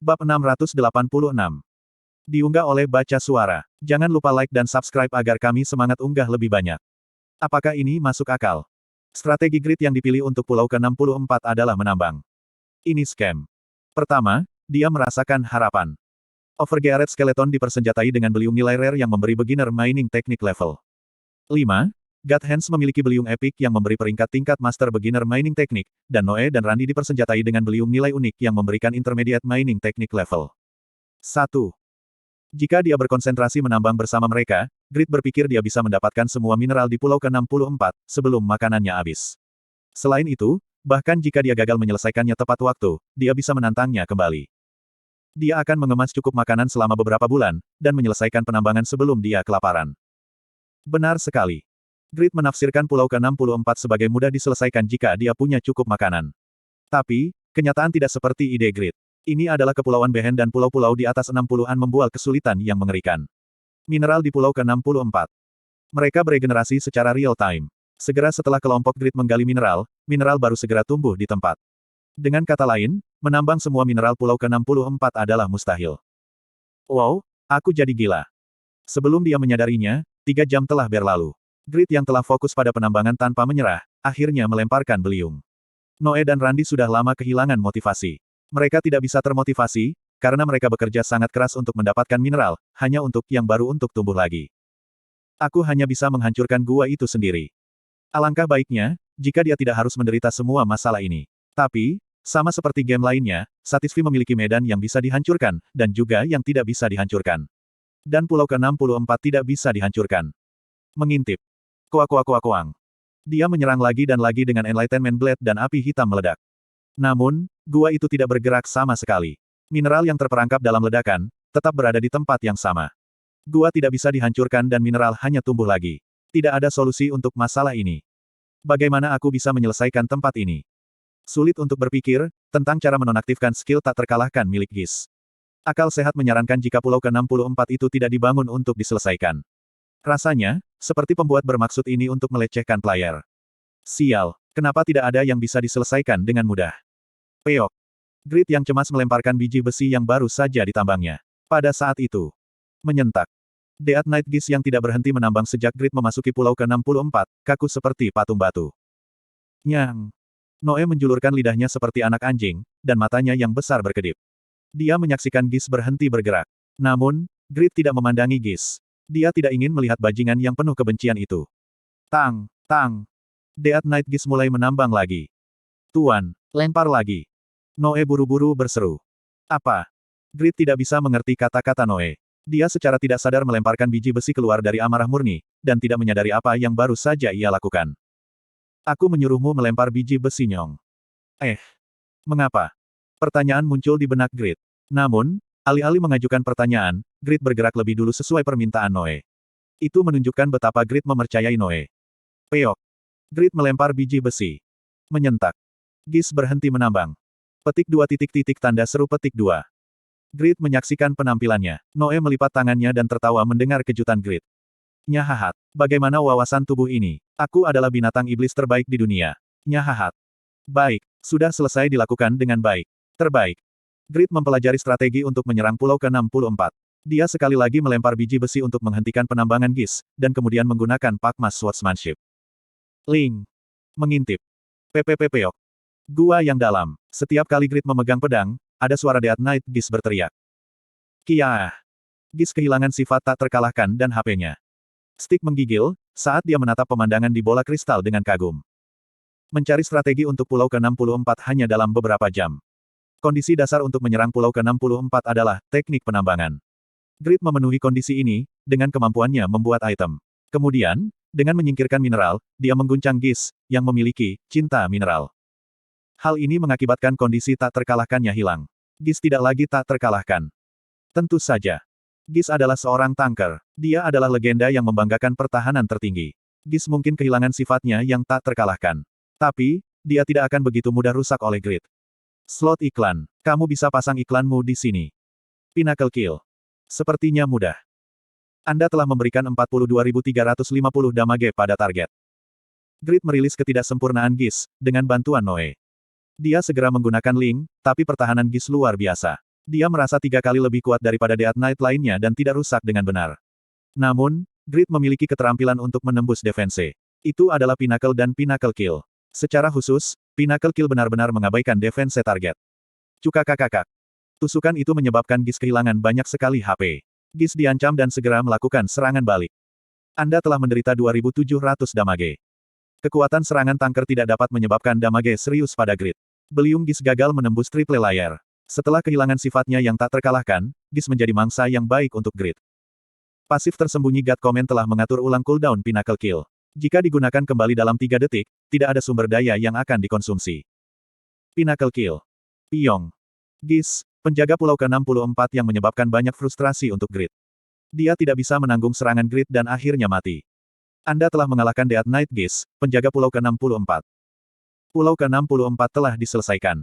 Bab 686. Diunggah oleh Baca Suara. Jangan lupa like dan subscribe agar kami semangat unggah lebih banyak. Apakah ini masuk akal? Strategi grid yang dipilih untuk pulau ke-64 adalah menambang. Ini scam. Pertama, dia merasakan harapan. Overgeared Skeleton dipersenjatai dengan beliung nilai rare yang memberi beginner mining teknik level 5. God Hands memiliki beliung epic yang memberi peringkat tingkat master beginner mining teknik, dan Noe dan Randy dipersenjatai dengan beliung nilai unik yang memberikan intermediate mining teknik level 1. Jika dia berkonsentrasi menambang bersama mereka, Grid berpikir dia bisa mendapatkan semua mineral di pulau ke-64, sebelum makanannya habis. Selain itu, bahkan jika dia gagal menyelesaikannya tepat waktu, dia bisa menantangnya kembali. Dia akan mengemas cukup makanan selama beberapa bulan, dan menyelesaikan penambangan sebelum dia kelaparan. Benar sekali. Grid menafsirkan pulau ke-64 sebagai mudah diselesaikan jika dia punya cukup makanan. Tapi, kenyataan tidak seperti ide Grid. Ini adalah kepulauan Behen dan pulau-pulau di atas 60-an membual kesulitan yang mengerikan. Mineral di pulau ke-64. Mereka beregenerasi secara real-time. Segera setelah kelompok Grid menggali mineral, mineral baru segera tumbuh di tempat. Dengan kata lain, menambang semua mineral pulau ke-64 adalah mustahil. Wow, aku jadi gila. Sebelum dia menyadarinya, 3 jam telah berlalu. Grid yang telah fokus pada penambangan tanpa menyerah, akhirnya melemparkan beliung. Noe dan Randy sudah lama kehilangan motivasi. Mereka tidak bisa termotivasi, karena mereka bekerja sangat keras untuk mendapatkan mineral, hanya untuk yang baru untuk tumbuh lagi. Aku hanya bisa menghancurkan gua itu sendiri. Alangkah baiknya, jika dia tidak harus menderita semua masalah ini. Tapi, sama seperti game lainnya, Satisfy memiliki medan yang bisa dihancurkan, dan juga yang tidak bisa dihancurkan. Dan pulau ke-64 tidak bisa dihancurkan. Mengintip. Kuak-kuak-kuak-kuang. Dia menyerang lagi dan lagi dengan Enlightenment Blade dan api hitam meledak. Namun, gua itu tidak bergerak sama sekali. Mineral yang terperangkap dalam ledakan, tetap berada di tempat yang sama. Gua tidak bisa dihancurkan dan mineral hanya tumbuh lagi. Tidak ada solusi untuk masalah ini. Bagaimana aku bisa menyelesaikan tempat ini? Sulit untuk berpikir, tentang cara menonaktifkan skill tak terkalahkan milik Gis. Akal sehat menyarankan jika pulau ke-64 itu tidak dibangun untuk diselesaikan. Rasanya, seperti pembuat bermaksud ini untuk melecehkan player. Sial, kenapa tidak ada yang bisa diselesaikan dengan mudah? Peok. Grid yang cemas melemparkan biji besi yang baru saja ditambangnya. Pada saat itu, menyentak. Death Knight Gis yang tidak berhenti menambang sejak Grid memasuki pulau ke-64, kaku seperti patung batu. Nyang. Noe menjulurkan lidahnya seperti anak anjing, dan matanya yang besar berkedip. Dia menyaksikan Gis berhenti bergerak. Namun, Grid tidak memandangi Gis. Dia tidak ingin melihat bajingan yang penuh kebencian itu. Tang, tang. Death Knight Gis mulai menambang lagi. Tuan, lempar lagi. Noe buru-buru berseru. Apa? Grid tidak bisa mengerti kata-kata Noe. Dia secara tidak sadar melemparkan biji besi keluar dari amarah murni, dan tidak menyadari apa yang baru saja ia lakukan. Aku menyuruhmu melempar biji besi Nyong. Mengapa? Pertanyaan muncul di benak Grid. Namun, alih-alih mengajukan pertanyaan, Grid bergerak lebih dulu sesuai permintaan Noe. Itu menunjukkan betapa Grid mempercayai Noe. Peok. Grid melempar biji besi. Menyentak. Gis berhenti menambang. Petik 2 titik-titik tanda seru petik 2. Grid menyaksikan penampilannya. Noe melipat tangannya dan tertawa mendengar kejutan Grid. Nyahahat. Bagaimana wawasan tubuh ini? Aku adalah binatang iblis terbaik di dunia. Nyahahat. Baik, sudah selesai dilakukan dengan baik. Terbaik. Grid mempelajari strategi untuk menyerang pulau ke-64. Dia sekali lagi melempar biji besi untuk menghentikan penambangan Gis, dan kemudian menggunakan Pakmas Swordsmanship. Ling. Mengintip. Peok. Gua yang dalam. Setiap kali Grid memegang pedang, ada suara Death Knight Gis berteriak. Kiaah. Gis kehilangan sifat tak terkalahkan dan HP-nya. Stick menggigil, saat dia menatap pemandangan di bola kristal dengan kagum. Mencari strategi untuk pulau ke-64 hanya dalam beberapa jam. Kondisi dasar untuk menyerang pulau ke-64 adalah teknik penambangan. Grid memenuhi kondisi ini, dengan kemampuannya membuat item. Kemudian, dengan menyingkirkan mineral, dia mengguncang Gis, yang memiliki cinta mineral. Hal ini mengakibatkan kondisi tak terkalahkannya hilang. Gis tidak lagi tak terkalahkan. Tentu saja. Gis adalah seorang tanker. Dia adalah legenda yang membanggakan pertahanan tertinggi. Gis mungkin kehilangan sifatnya yang tak terkalahkan. Tapi, dia tidak akan begitu mudah rusak oleh Grid. Slot iklan. Kamu bisa pasang iklanmu di sini. Pinnacle Kill. Sepertinya mudah. Anda telah memberikan 42.350 damage pada target. Grid merilis ketidaksempurnaan Gis, dengan bantuan Noe. Dia segera menggunakan Ling, tapi pertahanan Gis luar biasa. Dia merasa 3 kali lebih kuat daripada Death Knight lainnya dan tidak rusak dengan benar. Namun, Grid memiliki keterampilan untuk menembus defense. Itu adalah Pinnacle dan Pinnacle Kill. Secara khusus, Pinnacle Kill benar-benar mengabaikan defense target. Cukakakakak. Tusukan itu menyebabkan Gis kehilangan banyak sekali HP. Gis diancam dan segera melakukan serangan balik. Anda telah menderita 2700 damage. Kekuatan serangan tanker tidak dapat menyebabkan damage serius pada Grid. Beliung Gis gagal menembus triple layer. Setelah kehilangan sifatnya yang tak terkalahkan, Gis menjadi mangsa yang baik untuk Grid. Pasif tersembunyi God Command telah mengatur ulang cooldown Pinnacle Kill. Jika digunakan kembali dalam 3 detik, tidak ada sumber daya yang akan dikonsumsi. Pinnacle Kill. Piyong. Gis, penjaga pulau ke-64 yang menyebabkan banyak frustrasi untuk Grid. Dia tidak bisa menanggung serangan Grid dan akhirnya mati. Anda telah mengalahkan Death Knight Gis, penjaga pulau ke-64. Pulau ke-64 telah diselesaikan.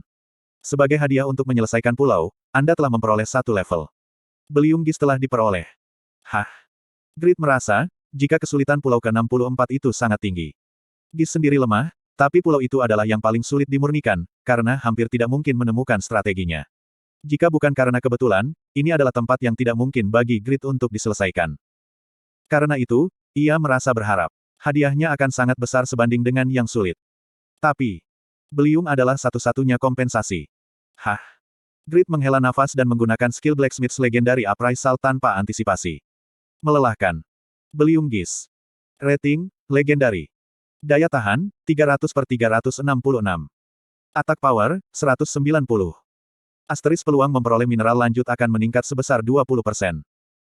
Sebagai hadiah untuk menyelesaikan pulau, Anda telah memperoleh 1 level. Beliung Gis telah diperoleh. Hah? Grid merasa, jika kesulitan pulau ke-64 itu sangat tinggi. Gis sendiri lemah, tapi pulau itu adalah yang paling sulit dimurnikan, karena hampir tidak mungkin menemukan strateginya. Jika bukan karena kebetulan, ini adalah tempat yang tidak mungkin bagi Grid untuk diselesaikan. Karena itu, ia merasa berharap. Hadiahnya akan sangat besar sebanding dengan yang sulit. Tapi, beliung adalah satu-satunya kompensasi. Hah? Grid menghela nafas dan menggunakan skill Blacksmith's Legendary Appraisal tanpa antisipasi. Melelahkan. Beliung Gis. Rating, Legendary. Daya tahan, 300/366. Attack power, 190. Asteris peluang memperoleh mineral lanjut akan meningkat sebesar 20%.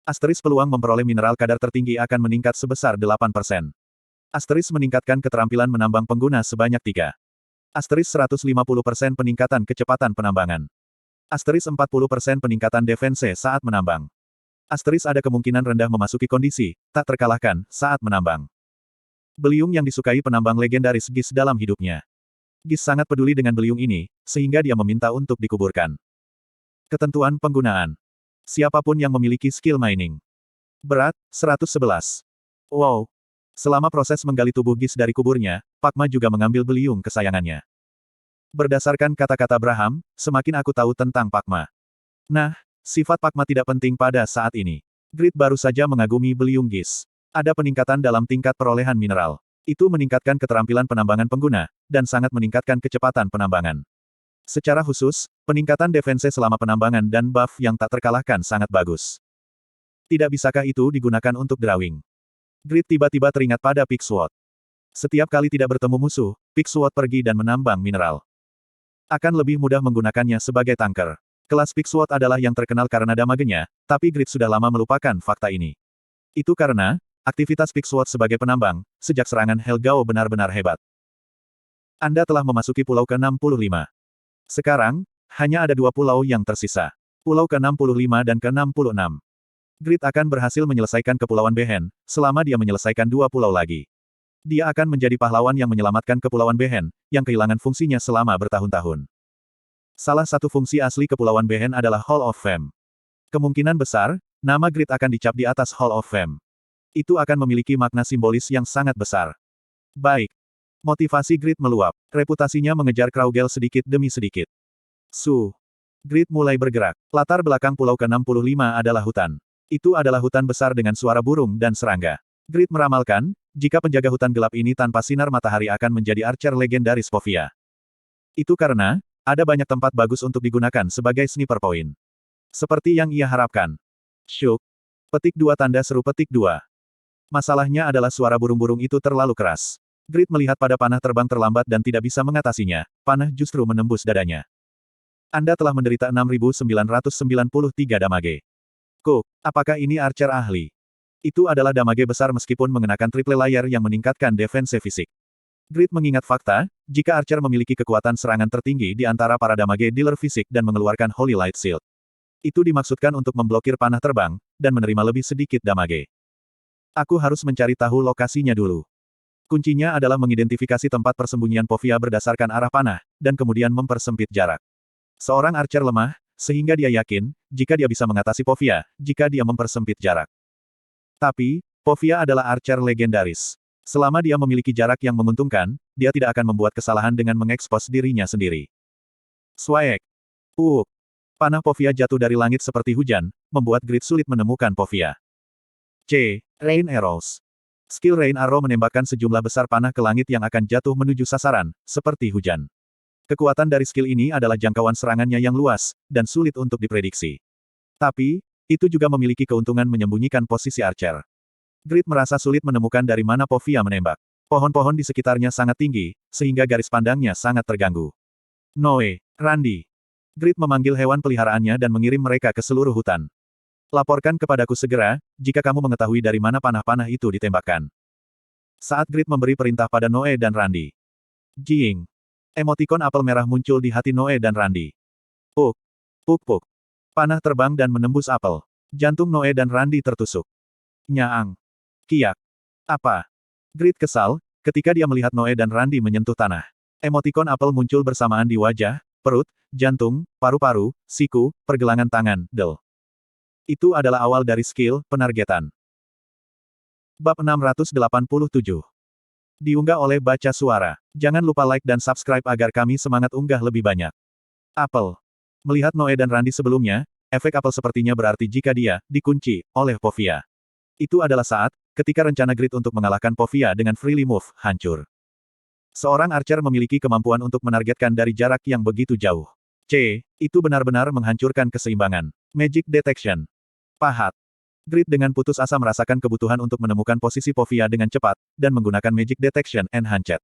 Asteris peluang memperoleh mineral kadar tertinggi akan meningkat sebesar 8%. Asteris meningkatkan keterampilan menambang pengguna sebanyak 3. Asteris 150% peningkatan kecepatan penambangan. Asteris 40% peningkatan defense saat menambang. Asteris ada kemungkinan rendah memasuki kondisi tak terkalahkan saat menambang. Beliung yang disukai penambang legendaris Gis dalam hidupnya. Gis sangat peduli dengan beliung ini, sehingga dia meminta untuk dikuburkan. Ketentuan penggunaan. Siapapun yang memiliki skill mining. Berat, 111. Wow. Selama proses menggali tubuh Gis dari kuburnya, Pakma juga mengambil beliung kesayangannya. Berdasarkan kata-kata Braham, semakin aku tahu tentang Pakma. Nah, sifat Pakma tidak penting pada saat ini. Grid baru saja mengagumi beliung Gis. Ada peningkatan dalam tingkat perolehan mineral. Itu meningkatkan keterampilan penambangan pengguna, dan sangat meningkatkan kecepatan penambangan. Secara khusus, peningkatan defense selama penambangan dan buff yang tak terkalahkan sangat bagus. Tidak bisakah itu digunakan untuk drawing? Grid tiba-tiba teringat pada Pick Sword. Setiap kali tidak bertemu musuh, Pick Sword pergi dan menambang mineral. Akan lebih mudah menggunakannya sebagai tanker. Kelas Pick Sword adalah yang terkenal karena damagenya, tapi Grid sudah lama melupakan fakta ini. Itu karena, aktivitas Pick Sword sebagai penambang, sejak serangan Helgao benar-benar hebat. Anda telah memasuki pulau ke-65. Sekarang, hanya ada 2 pulau yang tersisa. Pulau ke-65 dan ke-66. Grid akan berhasil menyelesaikan Kepulauan Behen, selama dia menyelesaikan 2 pulau lagi. Dia akan menjadi pahlawan yang menyelamatkan Kepulauan Behen, yang kehilangan fungsinya selama bertahun-tahun. Salah satu fungsi asli Kepulauan Behen adalah Hall of Fame. Kemungkinan besar, nama Grid akan dicap di atas Hall of Fame. Itu akan memiliki makna simbolis yang sangat besar. Baik. Motivasi Grid meluap. Reputasinya mengejar Kraugel sedikit demi sedikit. Grid mulai bergerak. Latar belakang pulau ke-65 adalah hutan. Itu adalah hutan besar dengan suara burung dan serangga. Grid meramalkan, jika penjaga hutan gelap ini tanpa sinar matahari akan menjadi archer legendaris Povia. Itu karena, ada banyak tempat bagus untuk digunakan sebagai sniper point. Seperti yang ia harapkan. Syuk. Petik 2 tanda seru petik 2. Masalahnya adalah suara burung-burung itu terlalu keras. Grid melihat pada panah terbang terlambat dan tidak bisa mengatasinya, panah justru menembus dadanya. Anda telah menderita 6.993 damage. Cook, apakah ini archer ahli? Itu adalah damage besar meskipun mengenakan triple layer yang meningkatkan defense fisik. Grid mengingat fakta, jika archer memiliki kekuatan serangan tertinggi di antara para damage dealer fisik dan mengeluarkan Holy Light Shield. Itu dimaksudkan untuk memblokir panah terbang, dan menerima lebih sedikit damage. Aku harus mencari tahu lokasinya dulu. Kuncinya adalah mengidentifikasi tempat persembunyian Povia berdasarkan arah panah, dan kemudian mempersempit jarak. Seorang archer lemah, sehingga dia yakin, jika dia bisa mengatasi Povia, jika dia mempersempit jarak. Tapi, Povia adalah archer legendaris. Selama dia memiliki jarak yang menguntungkan, dia tidak akan membuat kesalahan dengan mengekspos dirinya sendiri. Swaek. Panah Povia jatuh dari langit seperti hujan, membuat Grid sulit menemukan Povia. Rain Arrows. Skill Rain Arrow menembakkan sejumlah besar panah ke langit yang akan jatuh menuju sasaran, seperti hujan. Kekuatan dari skill ini adalah jangkauan serangannya yang luas, dan sulit untuk diprediksi. Tapi, itu juga memiliki keuntungan menyembunyikan posisi Archer. Grid merasa sulit menemukan dari mana Povia menembak. Pohon-pohon di sekitarnya sangat tinggi, sehingga garis pandangnya sangat terganggu. Noe, Randy. Grid memanggil hewan peliharaannya dan mengirim mereka ke seluruh hutan. Laporkan kepadaku segera, jika kamu mengetahui dari mana panah-panah itu ditembakkan. Saat Grid memberi perintah pada Noe dan Randy. Jing. Emotikon apel merah muncul di hati Noe dan Randy. Puk. Puk puk. Panah terbang dan menembus apel. Jantung Noe dan Randy tertusuk. Nyaang. Kiak. Apa? Grid kesal, ketika dia melihat Noe dan Randy menyentuh tanah. Emotikon apel muncul bersamaan di wajah, perut, jantung, paru-paru, siku, pergelangan tangan, del. Itu adalah awal dari skill penargetan. Bab 687. Diunggah oleh Baca Suara. Jangan lupa like dan subscribe agar kami semangat unggah lebih banyak. Apel. Melihat Noe dan Randy sebelumnya, efek apel sepertinya berarti jika dia dikunci oleh Povia. Itu adalah saat, ketika rencana Grid untuk mengalahkan Povia dengan freely move hancur. Seorang archer memiliki kemampuan untuk menargetkan dari jarak yang begitu jauh. Itu benar-benar menghancurkan keseimbangan. Magic Detection. Pahat. Grid dengan putus asa merasakan kebutuhan untuk menemukan posisi Povia dengan cepat, dan menggunakan Magic Detection Enhanced.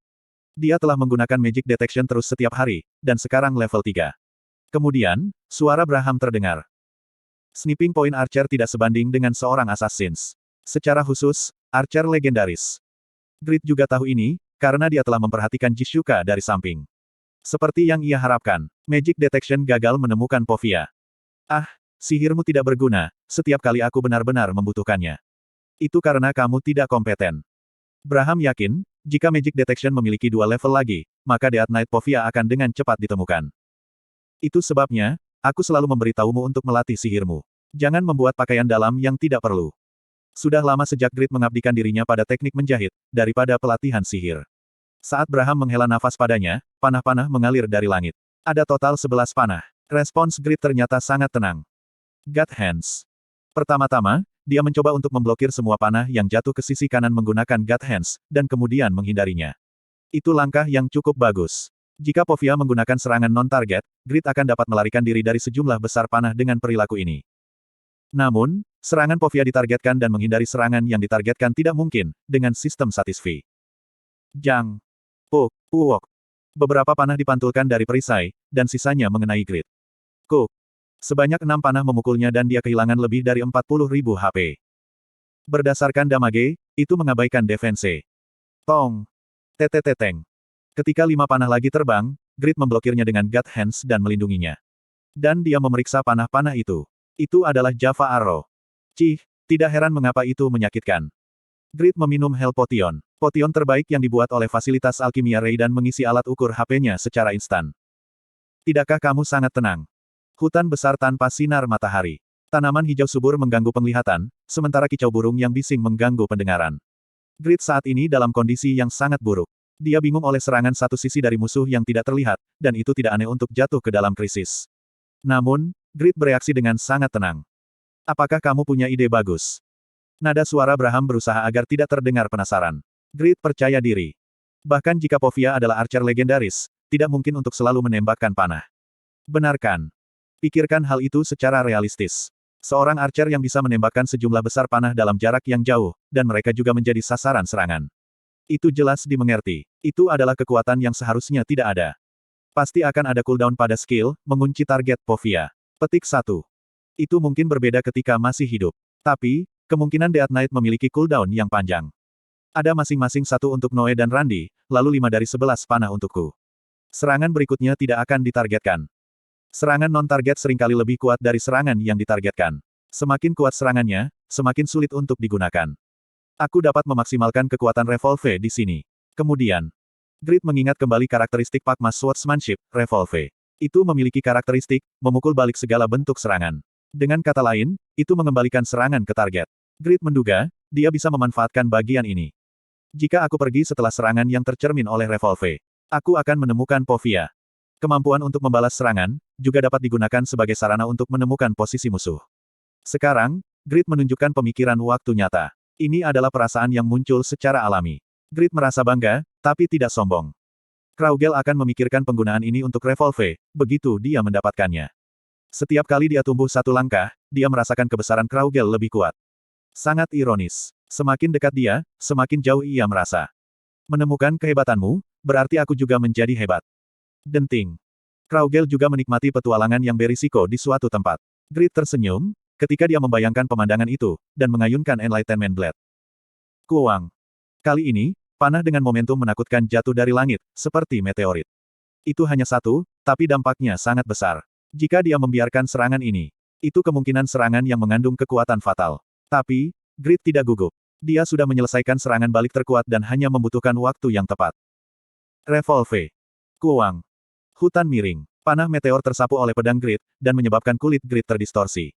Dia telah menggunakan Magic Detection terus setiap hari, dan sekarang level 3. Kemudian, suara Braham terdengar. Sniping point Archer tidak sebanding dengan seorang Assassins. Secara khusus, Archer legendaris. Grid juga tahu ini, karena dia telah memperhatikan Jishuka dari samping. Seperti yang ia harapkan, Magic Detection gagal menemukan Povia. Ah, sihirmu tidak berguna, setiap kali aku benar-benar membutuhkannya. Itu karena kamu tidak kompeten. Braham yakin, jika Magic Detection memiliki 2 level lagi, maka Death Knight Povia akan dengan cepat ditemukan. Itu sebabnya, aku selalu memberitahumu untuk melatih sihirmu. Jangan membuat pakaian dalam yang tidak perlu. Sudah lama sejak Grid mengabdikan dirinya pada teknik menjahit, daripada pelatihan sihir. Saat Braham menghela nafas padanya, panah-panah mengalir dari langit. Ada total 11 panah. Respons Grid ternyata sangat tenang. God Hands. Pertama-tama, dia mencoba untuk memblokir semua panah yang jatuh ke sisi kanan menggunakan God Hands, dan kemudian menghindarinya. Itu langkah yang cukup bagus. Jika Povia menggunakan serangan non-target, Grid akan dapat melarikan diri dari sejumlah besar panah dengan perilaku ini. Namun, serangan Povia ditargetkan dan menghindari serangan yang ditargetkan tidak mungkin, dengan sistem satisfi. Jang. Puk. Uwok. Beberapa panah dipantulkan dari perisai, dan sisanya mengenai Grid. Kuk. Sebanyak 6 panah memukulnya dan dia kehilangan lebih dari 40.000 HP. Berdasarkan damage, itu mengabaikan defense. Tong. Teteteteng. Ketika 5 panah lagi terbang, Grid memblokirnya dengan God Hands dan melindunginya. Dan dia memeriksa panah-panah itu. Itu adalah Java Arrow. Tidak heran mengapa itu menyakitkan. Grid meminum Hell Potion. Potion terbaik yang dibuat oleh fasilitas Alkimia Ray dan mengisi alat ukur HP-nya secara instan. Tidakkah kamu sangat tenang? Hutan besar tanpa sinar matahari. Tanaman hijau subur mengganggu penglihatan, sementara kicau burung yang bising mengganggu pendengaran. Grid saat ini dalam kondisi yang sangat buruk. Dia bingung oleh serangan satu sisi dari musuh yang tidak terlihat, dan itu tidak aneh untuk jatuh ke dalam krisis. Namun, Grid bereaksi dengan sangat tenang. Apakah kamu punya ide bagus? Nada suara Braham berusaha agar tidak terdengar penasaran. Grid percaya diri. Bahkan jika Povia adalah archer legendaris, tidak mungkin untuk selalu menembakkan panah. Benarkan. Pikirkan hal itu secara realistis. Seorang archer yang bisa menembakkan sejumlah besar panah dalam jarak yang jauh, dan mereka juga menjadi sasaran serangan. Itu jelas dimengerti. Itu adalah kekuatan yang seharusnya tidak ada. Pasti akan ada cooldown pada skill, mengunci target Povia. Petik 1. Itu mungkin berbeda ketika masih hidup. Tapi, kemungkinan Death Knight memiliki cooldown yang panjang. Ada masing-masing 1 untuk Noe dan Randy, lalu 5 dari 11 panah untukku. Serangan berikutnya tidak akan ditargetkan. Serangan non-target seringkali lebih kuat dari serangan yang ditargetkan. Semakin kuat serangannya, semakin sulit untuk digunakan. Aku dapat memaksimalkan kekuatan revolve di sini. Kemudian, Grid mengingat kembali karakteristik Pakmas Swordsmanship, revolve. Itu memiliki karakteristik, memukul balik segala bentuk serangan. Dengan kata lain, itu mengembalikan serangan ke target. Grid menduga, dia bisa memanfaatkan bagian ini. Jika aku pergi setelah serangan yang tercermin oleh revolve, aku akan menemukan Povia. Kemampuan untuk membalas serangan, juga dapat digunakan sebagai sarana untuk menemukan posisi musuh. Sekarang, Grid menunjukkan pemikiran waktu nyata. Ini adalah perasaan yang muncul secara alami. Grid merasa bangga, tapi tidak sombong. Kraugel akan memikirkan penggunaan ini untuk revolve, begitu dia mendapatkannya. Setiap kali dia tumbuh satu langkah, dia merasakan kebesaran Kraugel lebih kuat. Sangat ironis. Semakin dekat dia, semakin jauh ia merasa. Menemukan kehebatanmu, berarti aku juga menjadi hebat. Denting. Kraugel juga menikmati petualangan yang berisiko di suatu tempat. Grid tersenyum, ketika dia membayangkan pemandangan itu, dan mengayunkan Enlightenment Blade. Kuang. Kali ini, panah dengan momentum menakutkan jatuh dari langit, seperti meteorit. Itu hanya satu, tapi dampaknya sangat besar. Jika dia membiarkan serangan ini, itu kemungkinan serangan yang mengandung kekuatan fatal. Tapi, Grid tidak gugup. Dia sudah menyelesaikan serangan balik terkuat dan hanya membutuhkan waktu yang tepat. Revolve. Kuang. Hutan miring. Panah meteor tersapu oleh pedang Grid, dan menyebabkan kulit Grid terdistorsi.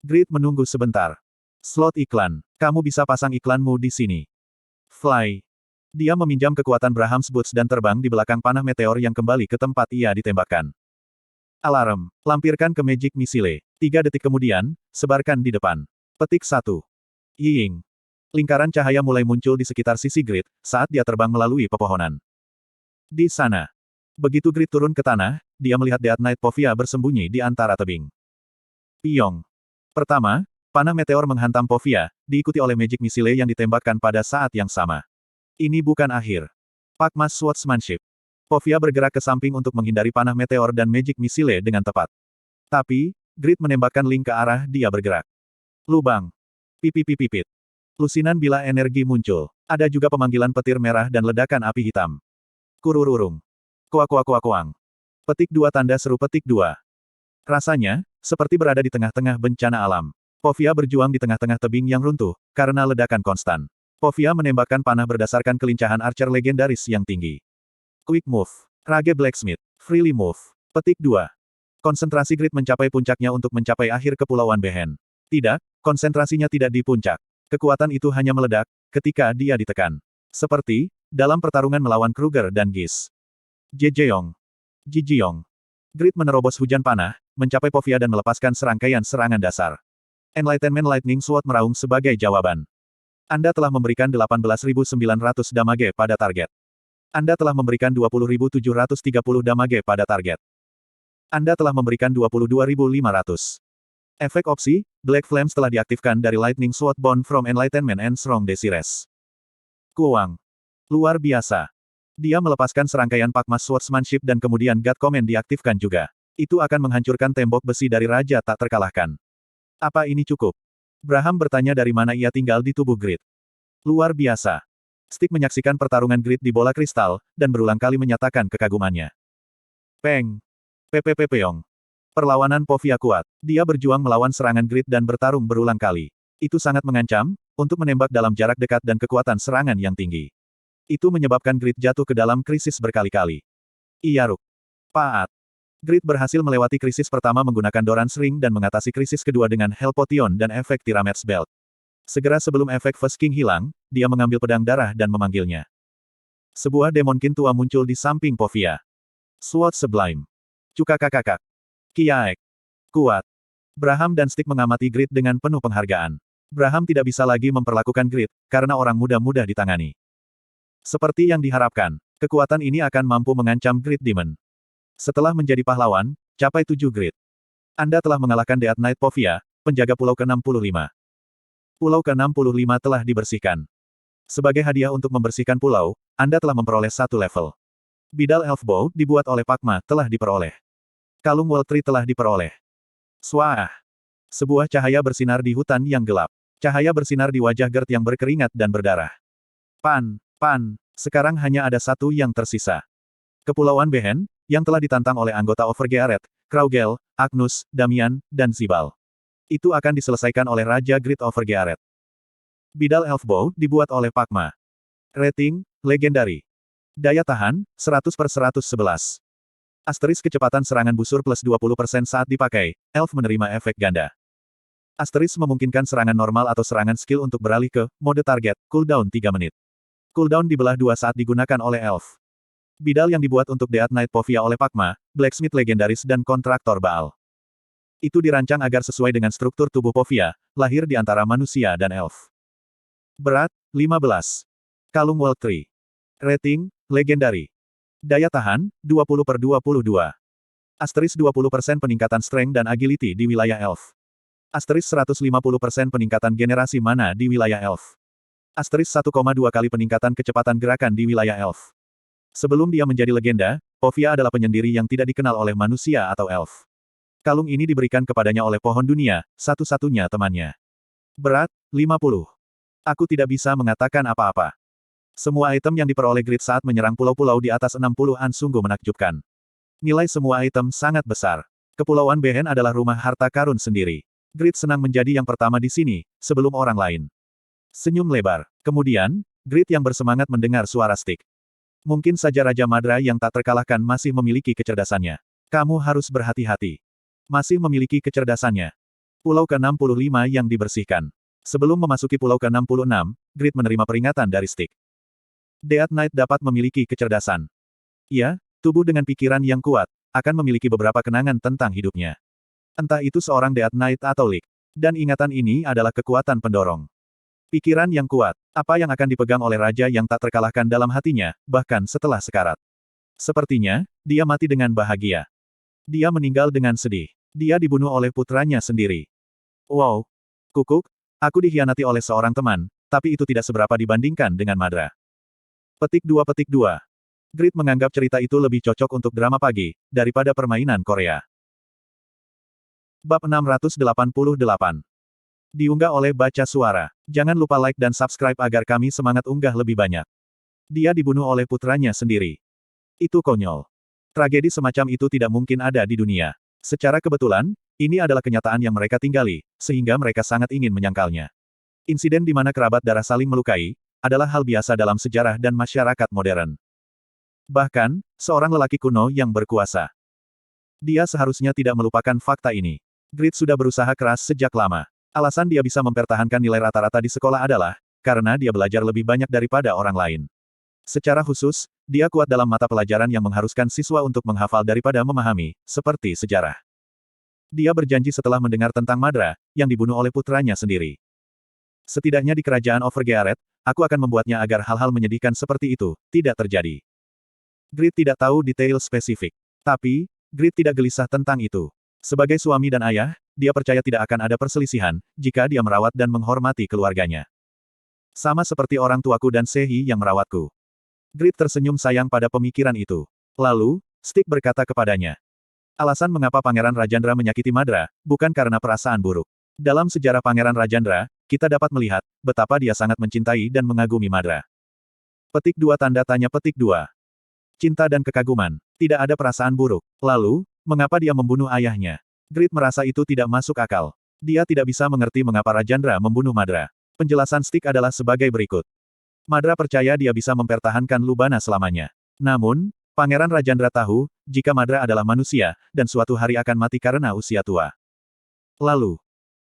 Grid menunggu sebentar. Slot iklan. Kamu bisa pasang iklanmu di sini. Fly. Dia meminjam kekuatan Braham's Boots dan terbang di belakang panah meteor yang kembali ke tempat ia ditembakkan. Alarm. Lampirkan ke Magic Missile. 3 detik kemudian, sebarkan di depan. Petik 1. Ying. Lingkaran cahaya mulai muncul di sekitar sisi Grid, saat dia terbang melalui pepohonan. Di sana. Begitu Grid turun ke tanah, dia melihat Death Knight Povia bersembunyi di antara tebing. Piong. Pertama, panah meteor menghantam Povia, diikuti oleh Magic Missile yang ditembakkan pada saat yang sama. Ini bukan akhir. Pakmas Swordsmanship. Povia bergerak ke samping untuk menghindari panah meteor dan Magic Missile dengan tepat. Tapi, Grid menembakkan Link ke arah dia bergerak. Lubang. Pipipipipit. Lusinan bila energi muncul. Ada juga pemanggilan petir merah dan ledakan api hitam. Kurururung. Kuak-kuak-kuak-kuang. Petik 2 tanda seru petik 2. Rasanya, seperti berada di tengah-tengah bencana alam. Povia berjuang di tengah-tengah tebing yang runtuh, karena ledakan konstan. Povia menembakkan panah berdasarkan kelincahan archer legendaris yang tinggi. Quick Move. Rage Blacksmith. Freely Move. Petik 2. Konsentrasi Grid mencapai puncaknya untuk mencapai akhir kepulauan Behen. Tidak, konsentrasinya tidak di puncak. Kekuatan itu hanya meledak, ketika dia ditekan. Seperti, dalam pertarungan melawan Kruger dan Giz. Jejeong. Jijiong. Grid menerobos hujan panah, mencapai Povia dan melepaskan serangkaian serangan dasar. Enlightenment Lightning Sword meraung sebagai jawaban. Anda telah memberikan 18.900 damage pada target. Anda telah memberikan 20.730 damage pada target. Anda telah memberikan 22.500. Efek opsi, Black Flames telah diaktifkan dari Lightning Sword Bond from Enlightenment and Strong Desires. Kuang. Luar biasa. Dia melepaskan serangkaian Pakmas Swordsmanship dan kemudian God Command diaktifkan juga. Itu akan menghancurkan tembok besi dari Raja tak terkalahkan. Apa ini cukup? Braham bertanya dari mana ia tinggal di tubuh Grid. Luar biasa. Stick menyaksikan pertarungan Grid di bola kristal, dan berulang kali menyatakan kekagumannya. Peng. Pepepepeong. Perlawanan Povia kuat. Dia berjuang melawan serangan Grid dan bertarung berulang kali. Itu sangat mengancam, untuk menembak dalam jarak dekat dan kekuatan serangan yang tinggi. Itu menyebabkan Grid jatuh ke dalam krisis berkali-kali. Iyaruk. Paat. Grid berhasil melewati krisis pertama menggunakan Doran's Ring dan mengatasi krisis kedua dengan Hell Potion dan efek Tiramets Belt. Segera sebelum efek First King hilang, dia mengambil pedang darah dan memanggilnya. Sebuah Demonkin tua muncul di samping Povia. Sword Sublime. Cukakakakak. Kiaek. Kuat. Braham dan Stick mengamati Grid dengan penuh penghargaan. Braham tidak bisa lagi memperlakukan Grid, karena orang muda-mudah ditangani. Seperti yang diharapkan, kekuatan ini akan mampu mengancam Grid Demon. Setelah menjadi pahlawan, capai 7 Grid. Anda telah mengalahkan Death Knight Povia, penjaga pulau ke-65. Pulau ke-65 telah dibersihkan. Sebagai hadiah untuk membersihkan pulau, Anda telah memperoleh 1 level. Bidal Elf Bow, dibuat oleh Pakma, telah diperoleh. Kalung World Tree telah diperoleh. Swaah! Sebuah cahaya bersinar di hutan yang gelap. Cahaya bersinar di wajah Gert yang berkeringat dan berdarah. Pan, sekarang hanya ada 1 yang tersisa. Kepulauan Behen, yang telah ditantang oleh anggota Overgearet, Kraugel, Agnus, Damian, dan Zibal. Itu akan diselesaikan oleh Raja Grid Overgearet. Bidal Elf Bow, dibuat oleh Pakma. Rating, Legendary. Daya tahan, 100/111. Asteris kecepatan serangan busur plus 20% saat dipakai, Elf menerima efek ganda. Asteris memungkinkan serangan normal atau serangan skill untuk beralih ke mode target, cooldown 3 menit. Cooldown dibelah 2 saat digunakan oleh Elf. Bidal yang dibuat untuk Death Knight Povia oleh Pakma, blacksmith legendaris dan kontraktor Baal. Itu dirancang agar sesuai dengan struktur tubuh Povia, lahir di antara manusia dan elf. Berat, 15. Kalung World Tree. Rating, legendary. Daya tahan, 20/22. Asteris 20% peningkatan strength dan agility di wilayah elf. Asteris 150% peningkatan generasi mana di wilayah elf. Asteris 1,2 kali peningkatan kecepatan gerakan di wilayah elf. Sebelum dia menjadi legenda, Povia adalah penyendiri yang tidak dikenal oleh manusia atau elf. Kalung ini diberikan kepadanya oleh pohon dunia, satu-satunya temannya. Berat, 50. Aku tidak bisa mengatakan apa-apa. Semua item yang diperoleh Grid saat menyerang pulau-pulau di atas 60-an sungguh menakjubkan. Nilai semua item sangat besar. Kepulauan Behen adalah rumah harta karun sendiri. Grid senang menjadi yang pertama di sini, sebelum orang lain. Senyum lebar. Kemudian, Grid yang bersemangat mendengar suara Stick. Mungkin saja Raja Madra yang tak terkalahkan masih memiliki kecerdasannya. Kamu harus berhati-hati. Masih memiliki kecerdasannya. Pulau ke-65 yang dibersihkan. Sebelum memasuki pulau ke-66, Grid menerima peringatan dari Stick. Death Knight dapat memiliki kecerdasan. Ia, tubuh dengan pikiran yang kuat, akan memiliki beberapa kenangan tentang hidupnya. Entah itu seorang Death Knight atau Lik. Dan ingatan ini adalah kekuatan pendorong. Pikiran yang kuat, apa yang akan dipegang oleh raja yang tak terkalahkan dalam hatinya, bahkan setelah sekarat. Sepertinya, dia mati dengan bahagia. Dia meninggal dengan sedih. Dia dibunuh oleh putranya sendiri. Wow. Kukuk, aku dikhianati oleh seorang teman, tapi itu tidak seberapa dibandingkan dengan Madra. Petik 2. Grid menganggap cerita itu lebih cocok untuk drama pagi, daripada permainan Korea. Bab 688. Diunggah oleh Baca Suara. Jangan lupa like dan subscribe agar kami semangat unggah lebih banyak. Dia dibunuh oleh putranya sendiri. Itu konyol. Tragedi semacam itu tidak mungkin ada di dunia. Secara kebetulan, ini adalah kenyataan yang mereka tinggali, sehingga mereka sangat ingin menyangkalnya. Insiden di mana kerabat darah saling melukai, adalah hal biasa dalam sejarah dan masyarakat modern. Bahkan, seorang lelaki kuno yang berkuasa. Dia seharusnya tidak melupakan fakta ini. Grid sudah berusaha keras sejak lama. Alasan dia bisa mempertahankan nilai rata-rata di sekolah adalah, karena dia belajar lebih banyak daripada orang lain. Secara khusus, dia kuat dalam mata pelajaran yang mengharuskan siswa untuk menghafal daripada memahami, seperti sejarah. Dia berjanji setelah mendengar tentang Madra, yang dibunuh oleh putranya sendiri. Setidaknya di kerajaan Overgearet, aku akan membuatnya agar hal-hal menyedihkan seperti itu, tidak terjadi. Grid tidak tahu detail spesifik. Tapi, Grid tidak gelisah tentang itu. Sebagai suami dan ayah, dia percaya tidak akan ada perselisihan, jika dia merawat dan menghormati keluarganya. Sama seperti orang tuaku dan Sehi yang merawatku. Grid tersenyum sayang pada pemikiran itu. Lalu, Stick berkata kepadanya. Alasan mengapa Pangeran Rajandra menyakiti Madra, bukan karena perasaan buruk. Dalam sejarah Pangeran Rajandra, kita dapat melihat, betapa dia sangat mencintai dan mengagumi Madra. Petik 2 tanda tanya petik 2. Cinta dan kekaguman. Tidak ada perasaan buruk. Lalu, mengapa dia membunuh ayahnya? Grid merasa itu tidak masuk akal. Dia tidak bisa mengerti mengapa Rajandra membunuh Madra. Penjelasan Stick adalah sebagai berikut. Madra percaya dia bisa mempertahankan Lubana selamanya. Namun, Pangeran Rajandra tahu, jika Madra adalah manusia, dan suatu hari akan mati karena usia tua. Lalu,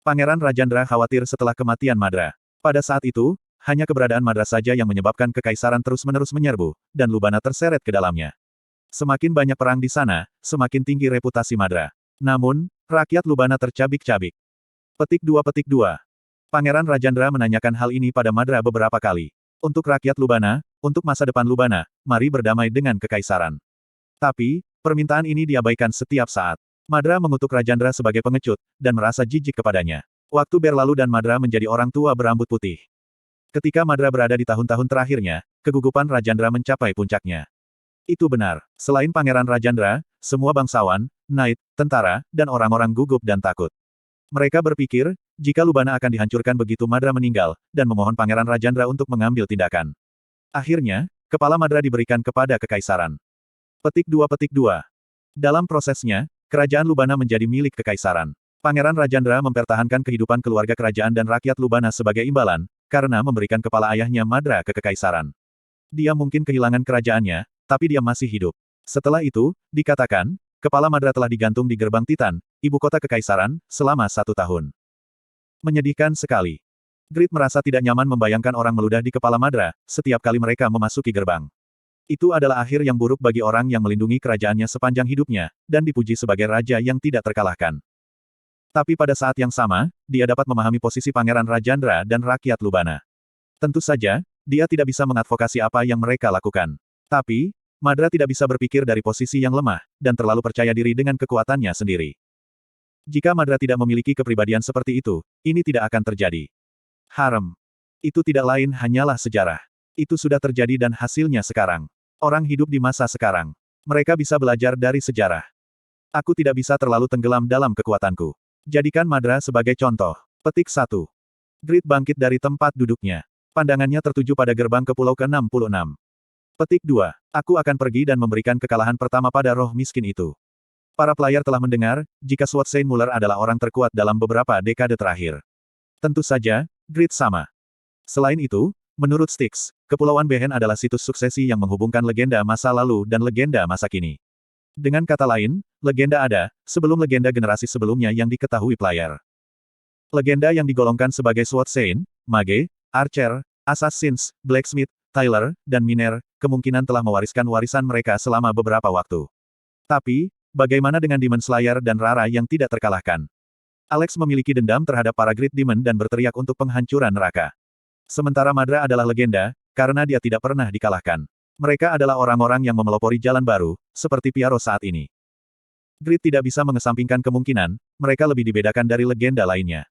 Pangeran Rajandra khawatir setelah kematian Madra. Pada saat itu, hanya keberadaan Madra saja yang menyebabkan kekaisaran terus-menerus menyerbu, dan Lubana terseret ke dalamnya. Semakin banyak perang di sana, semakin tinggi reputasi Madra. Namun, rakyat Lubana tercabik-cabik. Petik 2. Pangeran Rajandra menanyakan hal ini pada Madra beberapa kali. Untuk rakyat Lubana, untuk masa depan Lubana, mari berdamai dengan kekaisaran. Tapi, permintaan ini diabaikan setiap saat. Madra mengutuk Rajandra sebagai pengecut, dan merasa jijik kepadanya. Waktu berlalu dan Madra menjadi orang tua berambut putih. Ketika Madra berada di tahun-tahun terakhirnya, kegugupan Rajandra mencapai puncaknya. Itu benar. Selain Pangeran Rajandra, semua bangsawan, knight, tentara, dan orang-orang gugup dan takut. Mereka berpikir, jika Lubana akan dihancurkan begitu Madra meninggal, dan memohon Pangeran Rajandra untuk mengambil tindakan. Akhirnya, kepala Madra diberikan kepada kekaisaran. Petik 2. Dalam prosesnya, kerajaan Lubana menjadi milik kekaisaran. Pangeran Rajandra mempertahankan kehidupan keluarga kerajaan dan rakyat Lubana sebagai imbalan, karena memberikan kepala ayahnya Madra ke kekaisaran. Dia mungkin kehilangan kerajaannya, tapi dia masih hidup. Setelah itu, dikatakan, kepala Madra telah digantung di gerbang Titan, ibu kota kekaisaran, selama 1 tahun. Menyedihkan sekali. Grid merasa tidak nyaman membayangkan orang meludah di kepala Madra, setiap kali mereka memasuki gerbang. Itu adalah akhir yang buruk bagi orang yang melindungi kerajaannya sepanjang hidupnya, dan dipuji sebagai raja yang tidak terkalahkan. Tapi pada saat yang sama, dia dapat memahami posisi Pangeran Rajandra dan rakyat Lubana. Tentu saja, dia tidak bisa mengadvokasi apa yang mereka lakukan. Tapi, Madra tidak bisa berpikir dari posisi yang lemah, dan terlalu percaya diri dengan kekuatannya sendiri. Jika Madra tidak memiliki kepribadian seperti itu, ini tidak akan terjadi. Harem. Itu tidak lain hanyalah sejarah. Itu sudah terjadi dan hasilnya sekarang. Orang hidup di masa sekarang. Mereka bisa belajar dari sejarah. Aku tidak bisa terlalu tenggelam dalam kekuatanku. Jadikan Madra sebagai contoh. Petik 1. Grid bangkit dari tempat duduknya. Pandangannya tertuju pada gerbang ke pulau ke-66. Petik 2. Aku akan pergi dan memberikan kekalahan pertama pada roh miskin itu. Para player telah mendengar, jika Swartsein Muller adalah orang terkuat dalam beberapa dekade terakhir. Tentu saja, Grid sama. Selain itu, menurut Styx, Kepulauan Behen adalah situs suksesi yang menghubungkan legenda masa lalu dan legenda masa kini. Dengan kata lain, legenda ada, sebelum legenda generasi sebelumnya yang diketahui player. Legenda yang digolongkan sebagai Swartsein, Mage, Archer, Assassins, Blacksmith, Tyler, dan Miner, kemungkinan telah mewariskan warisan mereka selama beberapa waktu. Tapi, bagaimana dengan Demon Slayer dan Rara yang tidak terkalahkan? Alex memiliki dendam terhadap para Great Demon dan berteriak untuk penghancuran neraka. Sementara Madra adalah legenda, karena dia tidak pernah dikalahkan. Mereka adalah orang-orang yang memelopori jalan baru, seperti Piaro saat ini. Grid tidak bisa mengesampingkan kemungkinan, mereka lebih dibedakan dari legenda lainnya.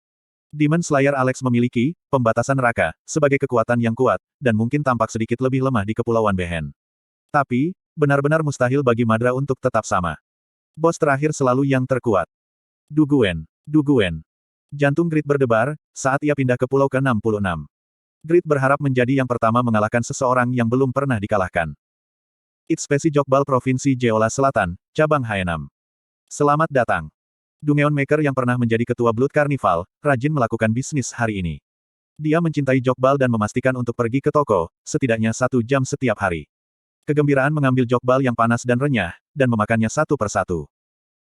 Demon Slayer Alex memiliki pembatasan neraka sebagai kekuatan yang kuat, dan mungkin tampak sedikit lebih lemah di Kepulauan Behen. Tapi, benar-benar mustahil bagi Madra untuk tetap sama. Bos terakhir selalu yang terkuat. Duguen. Jantung Grid berdebar, saat ia pindah ke pulau ke-66. Grid berharap menjadi yang pertama mengalahkan seseorang yang belum pernah dikalahkan. Itspesi Jokbal Provinsi Jeolla Selatan, Cabang Haenam. Selamat datang. Dungeon Maker yang pernah menjadi ketua Blood Carnival, rajin melakukan bisnis hari ini. Dia mencintai Jokbal dan memastikan untuk pergi ke toko, setidaknya 1 jam setiap hari. Kegembiraan mengambil Jokbal yang panas dan renyah, dan memakannya satu persatu.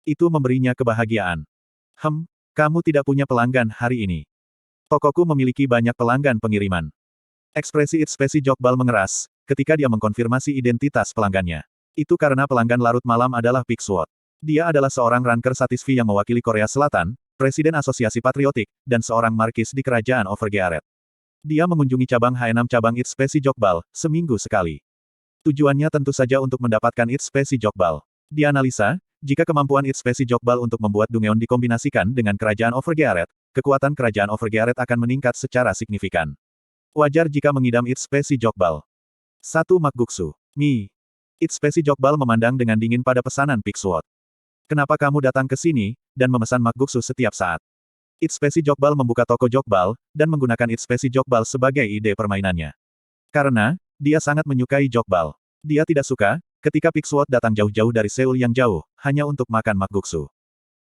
Itu memberinya kebahagiaan. Kamu tidak punya pelanggan hari ini. Tokoku memiliki banyak pelanggan pengiriman. Ekspresi Itspesi Jokbal mengeras, ketika dia mengkonfirmasi identitas pelanggannya. Itu karena pelanggan larut malam adalah Pixwood. Dia adalah seorang ranker Satisfi yang mewakili Korea Selatan, Presiden Asosiasi Patriotik, dan seorang markis di Kerajaan Overgearet. Dia mengunjungi cabang Haenam cabang Itspesi Jokbal, seminggu sekali. Tujuannya tentu saja untuk mendapatkan Itspesi Jokbal. Dianalisa, jika kemampuan Itspesi Jokbal untuk membuat Dungeon dikombinasikan dengan Kerajaan Overgearet, kekuatan Kerajaan Overgearet akan meningkat secara signifikan. Wajar jika mengidam Itspesi Jokbal. 1 Makguksu. Itspesi Jokbal memandang dengan dingin pada pesanan Pixwood. Kenapa kamu datang ke sini, dan memesan Makguksu setiap saat? Itspesi Jokbal membuka toko Jokbal, dan menggunakan Itspesi Jokbal sebagai ide permainannya. Karena, dia sangat menyukai Jokbal. Dia tidak suka, ketika Pixwood datang jauh-jauh dari Seoul yang jauh, hanya untuk makan Makguksu.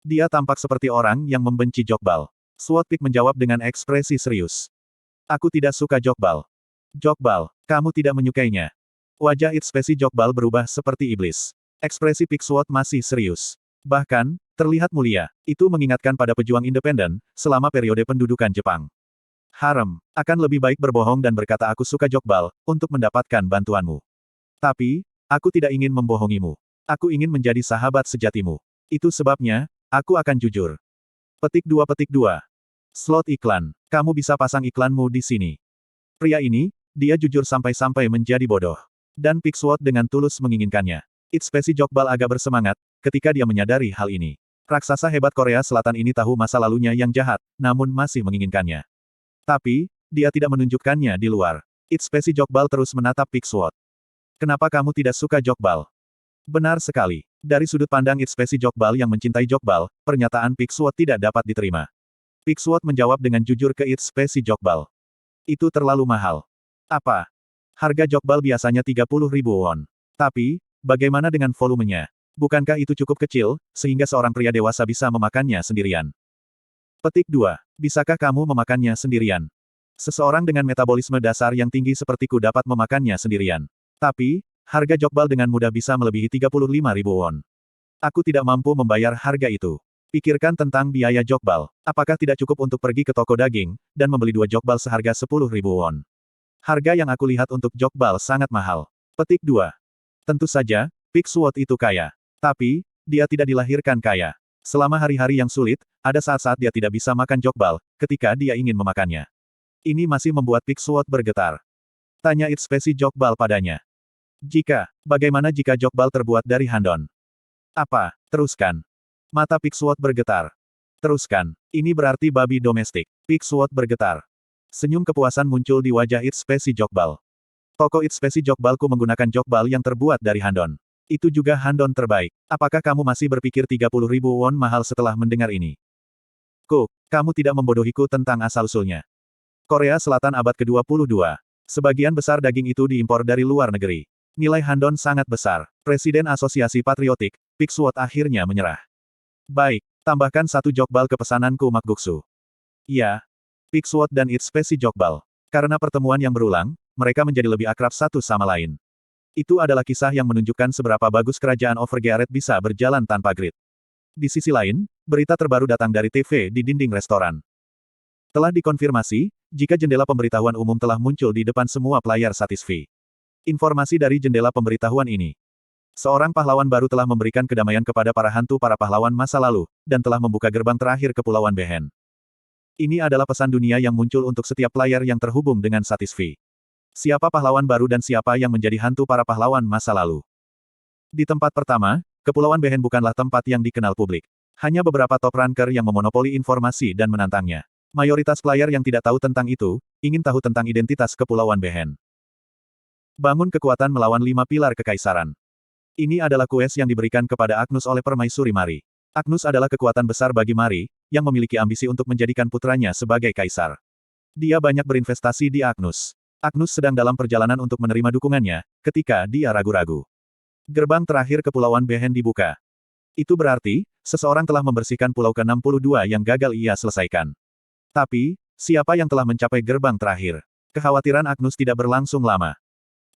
Dia tampak seperti orang yang membenci Jokbal. Swordpick menjawab dengan ekspresi serius. Aku tidak suka Jokbal. Jokbal, kamu tidak menyukainya. Wajah Itspesi Jokbal berubah seperti iblis. Ekspresi Pixwood masih serius. Bahkan, terlihat mulia. Itu mengingatkan pada pejuang independen, selama periode pendudukan Jepang. Harem, akan lebih baik berbohong dan berkata aku suka Jokbal, untuk mendapatkan bantuanmu. Tapi, aku tidak ingin membohongimu. Aku ingin menjadi sahabat sejatimu. Itu sebabnya, aku akan jujur. Petik 2. Slot iklan. Kamu bisa pasang iklanmu di sini. Pria ini, dia jujur sampai-sampai menjadi bodoh. Dan Pixwood dengan tulus menginginkannya. Itspesi Jokbal agak bersemangat, ketika dia menyadari hal ini. Raksasa hebat Korea Selatan ini tahu masa lalunya yang jahat, namun masih menginginkannya. Tapi, dia tidak menunjukkannya di luar. Itspesi Jokbal terus menatap Pixwood. Kenapa kamu tidak suka Jokbal? Benar sekali. Dari sudut pandang Itspesi Jokbal yang mencintai Jokbal, pernyataan Pixwood tidak dapat diterima. Pixwood menjawab dengan jujur ke Itspesi Jokbal. Itu terlalu mahal. Apa? Harga Jokbal biasanya 30.000 won. Tapi, bagaimana dengan volumenya? Bukankah itu cukup kecil, sehingga seorang pria dewasa bisa memakannya sendirian? Petik 2. Bisakah kamu memakannya sendirian? Seseorang dengan metabolisme dasar yang tinggi sepertiku dapat memakannya sendirian. Tapi, harga Jokbal dengan mudah bisa melebihi 35.000 won. Aku tidak mampu membayar harga itu. Pikirkan tentang biaya Jokbal. Apakah tidak cukup untuk pergi ke toko daging, dan membeli 2 Jokbal seharga 10.000 won? Harga yang aku lihat untuk Jokbal sangat mahal. Petik 2. Tentu saja, Pig Sword itu kaya. Tapi, dia tidak dilahirkan kaya. Selama hari-hari yang sulit, ada saat-saat dia tidak bisa makan jokbal, ketika dia ingin memakannya. Ini masih membuat Pig Sword bergetar. Tanya Itspesi jokbal padanya. Bagaimana jika jokbal terbuat dari handon? Apa? Teruskan. Mata Pig Sword bergetar. Teruskan. Ini berarti babi domestik. Pig Sword bergetar. Senyum kepuasan muncul di wajah Itspesi jokbal. Toko Itspesi jokbalku menggunakan jokbal yang terbuat dari handon. Itu juga handon terbaik. Apakah kamu masih berpikir 30.000 won mahal setelah mendengar ini? Kamu tidak membodohiku tentang asal-usulnya. Korea Selatan abad ke-22. Sebagian besar daging itu diimpor dari luar negeri. Nilai handon sangat besar. Presiden Asosiasi Patriotik, Pig Sword akhirnya menyerah. Baik, tambahkan satu jokbal ke pesananku makguksu. Iya. Pig Sword dan Itspesi jokbal. Karena pertemuan yang berulang, mereka menjadi lebih akrab satu sama lain. Itu adalah kisah yang menunjukkan seberapa bagus kerajaan Overgearet bisa berjalan tanpa grid. Di sisi lain, berita terbaru datang dari TV di dinding restoran. Telah dikonfirmasi, jika jendela pemberitahuan umum telah muncul di depan semua player Satisfy. Informasi dari jendela pemberitahuan ini. Seorang pahlawan baru telah memberikan kedamaian kepada para hantu para pahlawan masa lalu, dan telah membuka gerbang terakhir ke Pulauan Behen. Ini adalah pesan dunia yang muncul untuk setiap player yang terhubung dengan Satisfy. Siapa pahlawan baru dan siapa yang menjadi hantu para pahlawan masa lalu. Di tempat pertama, Kepulauan Behen bukanlah tempat yang dikenal publik. Hanya beberapa top ranker yang memonopoli informasi dan menantangnya. Mayoritas player yang tidak tahu tentang itu, ingin tahu tentang identitas Kepulauan Behen. Bangun kekuatan melawan 5 pilar kekaisaran. Ini adalah kues yang diberikan kepada Agnus oleh Permaisuri Mari. Agnus adalah kekuatan besar bagi Mari, yang memiliki ambisi untuk menjadikan putranya sebagai kaisar. Dia banyak berinvestasi di Agnus. Agnus sedang dalam perjalanan untuk menerima dukungannya, ketika dia ragu-ragu. Gerbang terakhir Kepulauan Behen dibuka. Itu berarti, seseorang telah membersihkan pulau ke-62 yang gagal ia selesaikan. Tapi, siapa yang telah mencapai gerbang terakhir? Kekhawatiran Agnus tidak berlangsung lama.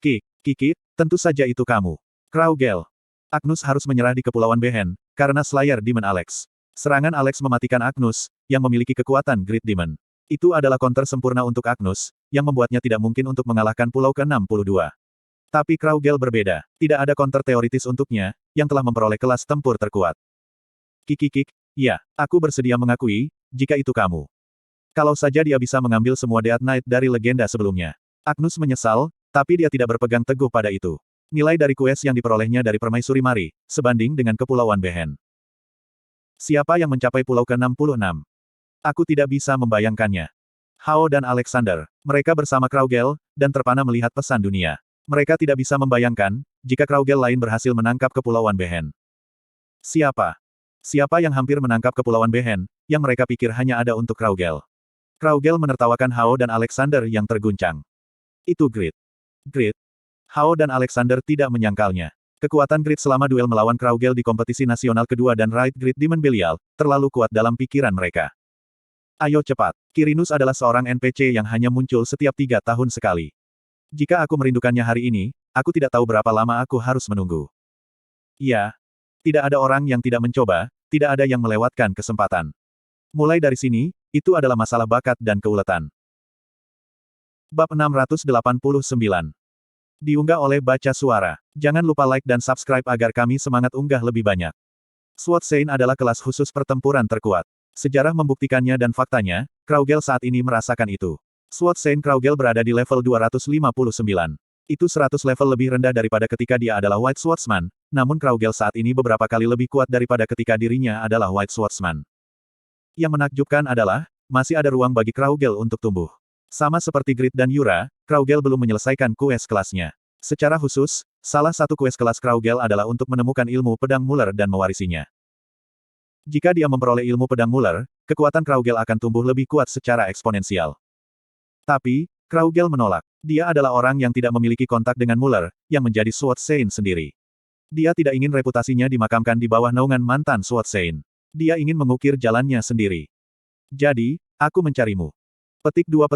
Kiki, tentu saja itu kamu. Kraugel. Agnus harus menyerah di Kepulauan Behen, karena Slayer Demon Alex. Serangan Alex mematikan Agnus, yang memiliki kekuatan Great Demon. Itu adalah counter sempurna untuk Agnus, yang membuatnya tidak mungkin untuk mengalahkan pulau ke-62. Tapi Kraugel berbeda. Tidak ada counter teoritis untuknya, yang telah memperoleh kelas tempur terkuat. Ya, aku bersedia mengakui, jika itu kamu. Kalau saja dia bisa mengambil semua Death Knight dari legenda sebelumnya. Agnus menyesal, tapi dia tidak berpegang teguh pada itu. Nilai dari kues yang diperolehnya dari Permaisuri Mari, sebanding dengan Kepulauan Behen. Siapa yang mencapai pulau ke-66? Aku tidak bisa membayangkannya. Hao dan Alexander, mereka bersama Kraugel, dan terpana melihat pesan dunia. Mereka tidak bisa membayangkan, jika Kraugel lain berhasil menangkap Kepulauan Behen. Siapa? Siapa yang hampir menangkap Kepulauan Behen, yang mereka pikir hanya ada untuk Kraugel? Kraugel menertawakan Hao dan Alexander yang terguncang. Itu Grid. Hao dan Alexander tidak menyangkalnya. Kekuatan Grid selama duel melawan Kraugel di kompetisi nasional kedua dan Raid Grid Demon Belial, terlalu kuat dalam pikiran mereka. Ayo cepat. Quirinus adalah seorang NPC yang hanya muncul setiap 3 tahun sekali. Jika aku merindukannya hari ini, aku tidak tahu berapa lama aku harus menunggu. Iya. Tidak ada orang yang tidak mencoba, tidak ada yang melewatkan kesempatan. Mulai dari sini, itu adalah masalah bakat dan keuletan. Bab 689. Diunggah oleh Baca Suara. Jangan lupa like dan subscribe agar kami semangat unggah lebih banyak. SWOT Sein adalah kelas khusus pertempuran terkuat. Sejarah membuktikannya dan faktanya, Kraugel saat ini merasakan itu. SWOT Sein Kraugel berada di level 259. Itu 100 level lebih rendah daripada ketika dia adalah White Swordsman, namun Kraugel saat ini beberapa kali lebih kuat daripada ketika dirinya adalah White Swordsman. Yang menakjubkan adalah, masih ada ruang bagi Kraugel untuk tumbuh. Sama seperti Grid dan Yura, Kraugel belum menyelesaikan kues kelasnya. Secara khusus, salah satu kues kelas Kraugel adalah untuk menemukan ilmu pedang Muller dan mewarisinya. Jika dia memperoleh ilmu pedang Muller, kekuatan Kraugel akan tumbuh lebih kuat secara eksponensial. Tapi, Kraugel menolak. Dia adalah orang yang tidak memiliki kontak dengan Muller, yang menjadi SWOT Sein sendiri. Dia tidak ingin reputasinya dimakamkan di bawah naungan mantan SWOT Sein. Dia ingin mengukir jalannya sendiri. Jadi, aku mencarimu. Petik 2.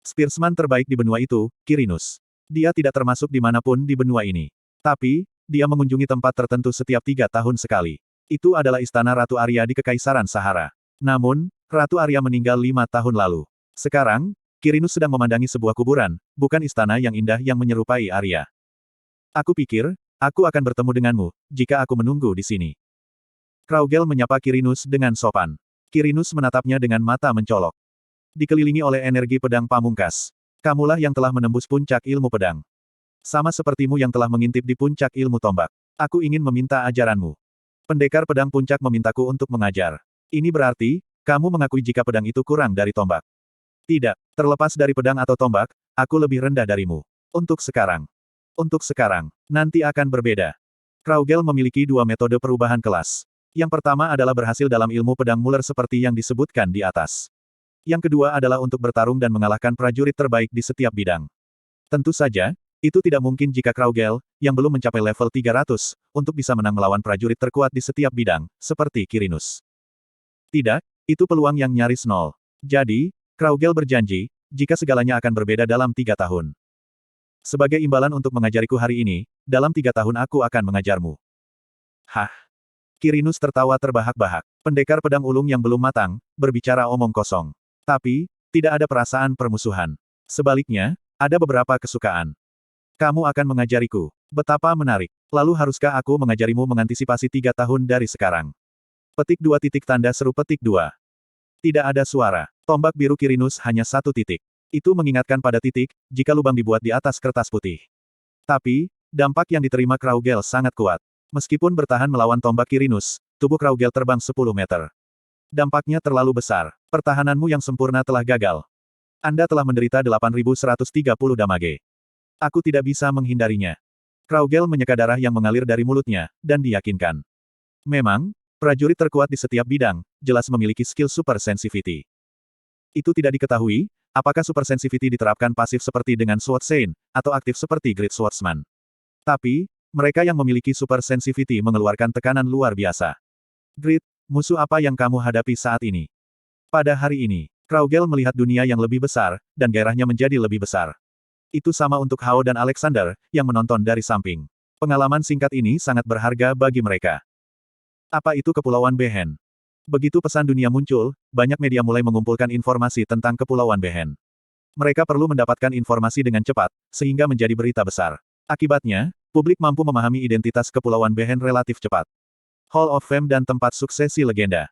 Spearsman terbaik di benua itu, Quirinus. Dia tidak termasuk dimanapun di benua ini. Tapi, dia mengunjungi tempat tertentu setiap 3 tahun sekali. Itu adalah istana Ratu Arya di Kekaisaran Sahara. Namun, Ratu Arya meninggal 5 tahun lalu. Sekarang, Quirinus sedang memandangi sebuah kuburan, bukan istana yang indah yang menyerupai Arya. Aku pikir, aku akan bertemu denganmu, jika aku menunggu di sini. Kraugel menyapa Quirinus dengan sopan. Quirinus menatapnya dengan mata mencolok. Dikelilingi oleh energi pedang pamungkas. Kamulah yang telah menembus puncak ilmu pedang. Sama sepertimu yang telah mengintip di puncak ilmu tombak. Aku ingin meminta ajaranmu. Pendekar pedang puncak memintaku untuk mengajar. Ini berarti, kamu mengakui jika pedang itu kurang dari tombak. Tidak, terlepas dari pedang atau tombak, aku lebih rendah darimu. Untuk sekarang. Untuk sekarang, nanti akan berbeda. Kraugel memiliki dua metode perubahan kelas. Yang pertama adalah berhasil dalam ilmu pedang Muller seperti yang disebutkan di atas. Yang kedua adalah untuk bertarung dan mengalahkan prajurit terbaik di setiap bidang. Tentu saja, itu tidak mungkin jika Kraugel, yang belum mencapai level 300, untuk bisa menang melawan prajurit terkuat di setiap bidang, seperti Quirinus. Tidak, itu peluang yang nyaris nol. Jadi, Kraugel berjanji, jika segalanya akan berbeda dalam 3 tahun. Sebagai imbalan untuk mengajariku hari ini, dalam 3 tahun aku akan mengajarmu. Hah? Quirinus tertawa terbahak-bahak. Pendekar pedang ulung yang belum matang, berbicara omong kosong. Tapi, tidak ada perasaan permusuhan. Sebaliknya, ada beberapa kesukaan. Kamu akan mengajariku. Betapa menarik. Lalu haruskah aku mengajarimu mengantisipasi 3 tahun dari sekarang? Petik 2 titik tanda seru petik 2. Tidak ada suara. Tombak biru Quirinus hanya 1 titik. Itu mengingatkan pada titik, jika lubang dibuat di atas kertas putih. Tapi, dampak yang diterima Kraugel sangat kuat. Meskipun bertahan melawan tombak Quirinus, tubuh Kraugel terbang 10 meter. Dampaknya terlalu besar. Pertahananmu yang sempurna telah gagal. Anda telah menderita 8.130 damage. Aku tidak bisa menghindarinya. Kraugel menyeka darah yang mengalir dari mulutnya, dan diyakinkan. Memang, prajurit terkuat di setiap bidang, jelas memiliki skill super sensitivity. Itu tidak diketahui, apakah super sensitivity diterapkan pasif seperti dengan Sword Saint, atau aktif seperti Great Swordsman. Tapi, mereka yang memiliki super sensitivity mengeluarkan tekanan luar biasa. Grit, musuh apa yang kamu hadapi saat ini? Pada hari ini, Kraugel melihat dunia yang lebih besar, dan gairahnya menjadi lebih besar. Itu sama untuk Hao dan Alexander, yang menonton dari samping. Pengalaman singkat ini sangat berharga bagi mereka. Apa itu Kepulauan Behen? Begitu pesan dunia muncul, banyak media mulai mengumpulkan informasi tentang Kepulauan Behen. Mereka perlu mendapatkan informasi dengan cepat, sehingga menjadi berita besar. Akibatnya, publik mampu memahami identitas Kepulauan Behen relatif cepat. Hall of Fame dan tempat suksesi legenda.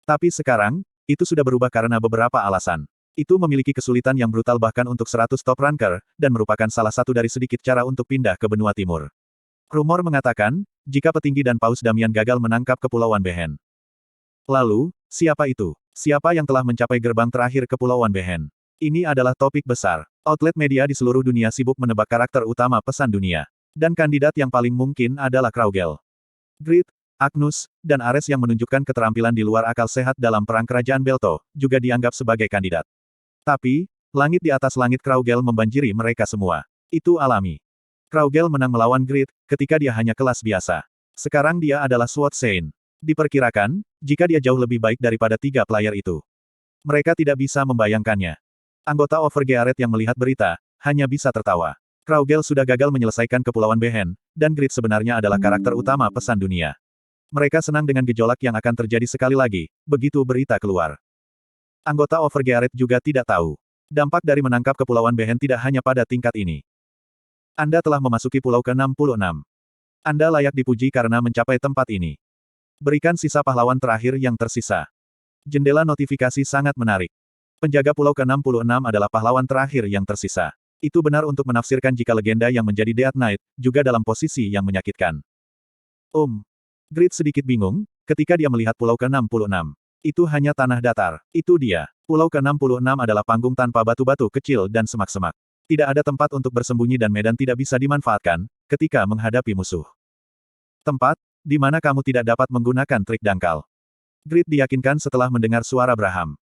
Tapi sekarang, itu sudah berubah karena beberapa alasan. Itu memiliki kesulitan yang brutal bahkan untuk 100 top ranker, dan merupakan salah satu dari sedikit cara untuk pindah ke benua timur. Rumor mengatakan, jika petinggi dan Paus Damian gagal menangkap Kepulauan Behen. Lalu, siapa itu? Siapa yang telah mencapai gerbang terakhir Kepulauan Behen? Ini adalah topik besar. Outlet media di seluruh dunia sibuk menebak karakter utama pesan dunia. Dan kandidat yang paling mungkin adalah Kraugel. Grit, Agnus, dan Ares yang menunjukkan keterampilan di luar akal sehat dalam perang kerajaan Belto, juga dianggap sebagai kandidat. Tapi, langit di atas langit Kraugel membanjiri mereka semua. Itu alami. Kraugel menang melawan Grit, ketika dia hanya kelas biasa. Sekarang dia adalah Sword Saint. Diperkirakan, jika dia jauh lebih baik daripada 3 player itu. Mereka tidak bisa membayangkannya. Anggota Overgearet yang melihat berita, hanya bisa tertawa. Kraugel sudah gagal menyelesaikan Kepulauan Behen, dan Grit sebenarnya adalah karakter utama pesan dunia. Mereka senang dengan gejolak yang akan terjadi sekali lagi, begitu berita keluar. Anggota Overgearet juga tidak tahu. Dampak dari menangkap Kepulauan Behen tidak hanya pada tingkat ini. Anda telah memasuki pulau ke-66. Anda layak dipuji karena mencapai tempat ini. Berikan sisa pahlawan terakhir yang tersisa. Jendela notifikasi sangat menarik. Penjaga pulau ke-66 adalah pahlawan terakhir yang tersisa. Itu benar untuk menafsirkan jika legenda yang menjadi Death Knight, juga dalam posisi yang menyakitkan. Grit sedikit bingung, ketika dia melihat pulau ke-66. Itu hanya tanah datar. Itu dia. Pulau ke-66 adalah panggung tanpa batu-batu kecil dan semak-semak. Tidak ada tempat untuk bersembunyi dan medan tidak bisa dimanfaatkan, ketika menghadapi musuh. Tempat, di mana kamu tidak dapat menggunakan trik dangkal. Grit diyakinkan setelah mendengar suara Braham.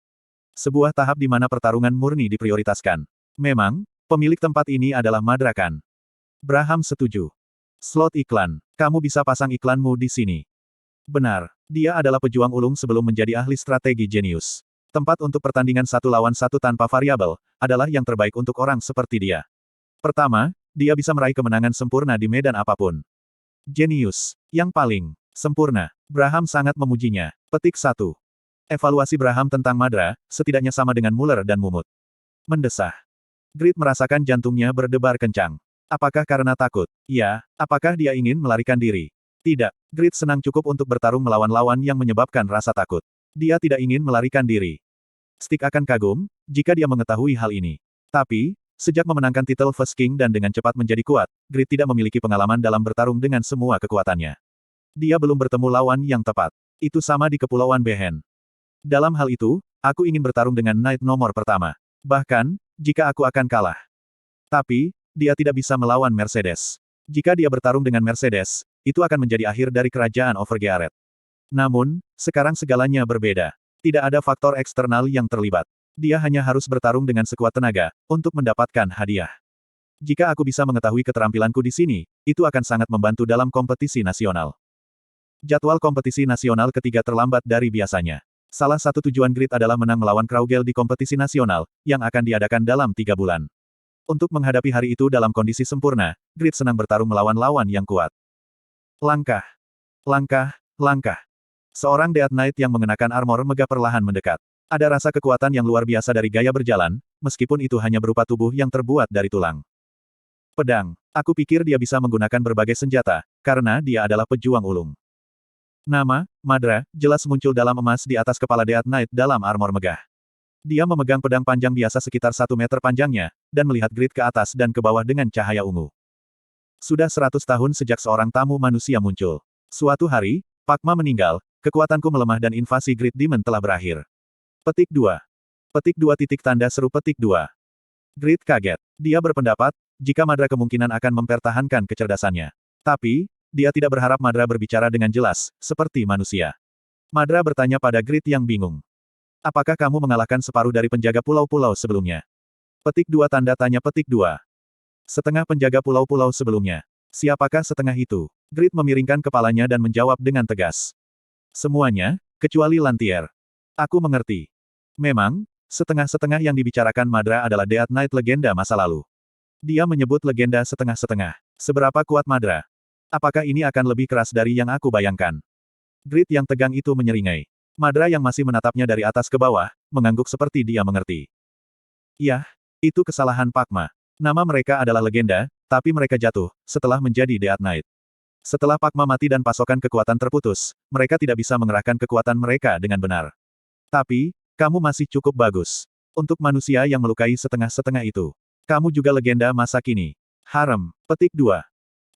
Sebuah tahap di mana pertarungan murni diprioritaskan. Memang, pemilik tempat ini adalah Madrakan. Braham setuju. Slot iklan. Kamu bisa pasang iklanmu di sini. Benar. Dia adalah pejuang ulung sebelum menjadi ahli strategi jenius. Tempat untuk pertandingan 1 lawan 1 tanpa variabel, adalah yang terbaik untuk orang seperti dia. Pertama, dia bisa meraih kemenangan sempurna di medan apapun. Jenius. Yang paling sempurna. Braham sangat memujinya. Petik 1. Evaluasi Braham tentang Madra, setidaknya sama dengan Muller dan Mumut. Mendesah. Grit merasakan jantungnya berdebar kencang. Apakah karena takut? Ya. Apakah dia ingin melarikan diri? Tidak. Grid senang cukup untuk bertarung melawan lawan yang menyebabkan rasa takut. Dia tidak ingin melarikan diri. Stick akan kagum, jika dia mengetahui hal ini. Tapi, sejak memenangkan titel First King dan dengan cepat menjadi kuat, Grid tidak memiliki pengalaman dalam bertarung dengan semua kekuatannya. Dia belum bertemu lawan yang tepat. Itu sama di Kepulauan Behen. Dalam hal itu, aku ingin bertarung dengan Knight nomor pertama. Bahkan, jika aku akan kalah. Tapi, dia tidak bisa melawan Mercedes. Jika dia bertarung dengan Mercedes, itu akan menjadi akhir dari kerajaan Overgearet. Namun, sekarang segalanya berbeda. Tidak ada faktor eksternal yang terlibat. Dia hanya harus bertarung dengan sekuat tenaga, untuk mendapatkan hadiah. Jika aku bisa mengetahui keterampilanku di sini, itu akan sangat membantu dalam kompetisi nasional. Jadwal kompetisi nasional ketiga terlambat dari biasanya. Salah satu tujuan Grid adalah menang melawan Kraugel di kompetisi nasional, yang akan diadakan dalam 3 bulan. Untuk menghadapi hari itu dalam kondisi sempurna, Grid senang bertarung melawan lawan yang kuat. Langkah. Langkah, langkah. Seorang Death Knight yang mengenakan armor megah perlahan mendekat. Ada rasa kekuatan yang luar biasa dari gaya berjalan, meskipun itu hanya berupa tubuh yang terbuat dari tulang. Pedang. Aku pikir dia bisa menggunakan berbagai senjata, karena dia adalah pejuang ulung. Nama, Madra, jelas muncul dalam emas di atas kepala Death Knight dalam armor megah. Dia memegang pedang panjang biasa sekitar 1 meter panjangnya, dan melihat Grid ke atas dan ke bawah dengan cahaya ungu. Sudah 100 tahun sejak seorang tamu manusia muncul. Suatu hari, Pakma meninggal, kekuatanku melemah dan invasi Great Demon telah berakhir. Petik 2. Petik 2 titik tanda seru petik 2. Grid kaget. Dia berpendapat, jika Madra kemungkinan akan mempertahankan kecerdasannya. Tapi, dia tidak berharap Madra berbicara dengan jelas, seperti manusia. Madra bertanya pada Grid yang bingung. Apakah kamu mengalahkan separuh dari penjaga pulau-pulau sebelumnya? Petik 2 tanda tanya petik 2. Setengah penjaga pulau-pulau sebelumnya. Siapakah setengah itu? Grid memiringkan kepalanya dan menjawab dengan tegas. Semuanya, kecuali Lantier. Aku mengerti. Memang, setengah-setengah yang dibicarakan Madra adalah Death Knight legenda masa lalu. Dia menyebut legenda setengah-setengah. Seberapa kuat Madra? Apakah ini akan lebih keras dari yang aku bayangkan? Grid yang tegang itu menyeringai. Madra yang masih menatapnya dari atas ke bawah, mengangguk seperti dia mengerti. Yah, itu kesalahan Pakma. Nama mereka adalah legenda, tapi mereka jatuh, setelah menjadi Death Knight. Setelah Pakma mati dan pasokan kekuatan terputus, mereka tidak bisa mengerahkan kekuatan mereka dengan benar. Tapi, kamu masih cukup bagus. Untuk manusia yang melukai setengah-setengah itu. Kamu juga legenda masa kini. Harem. Petik 2.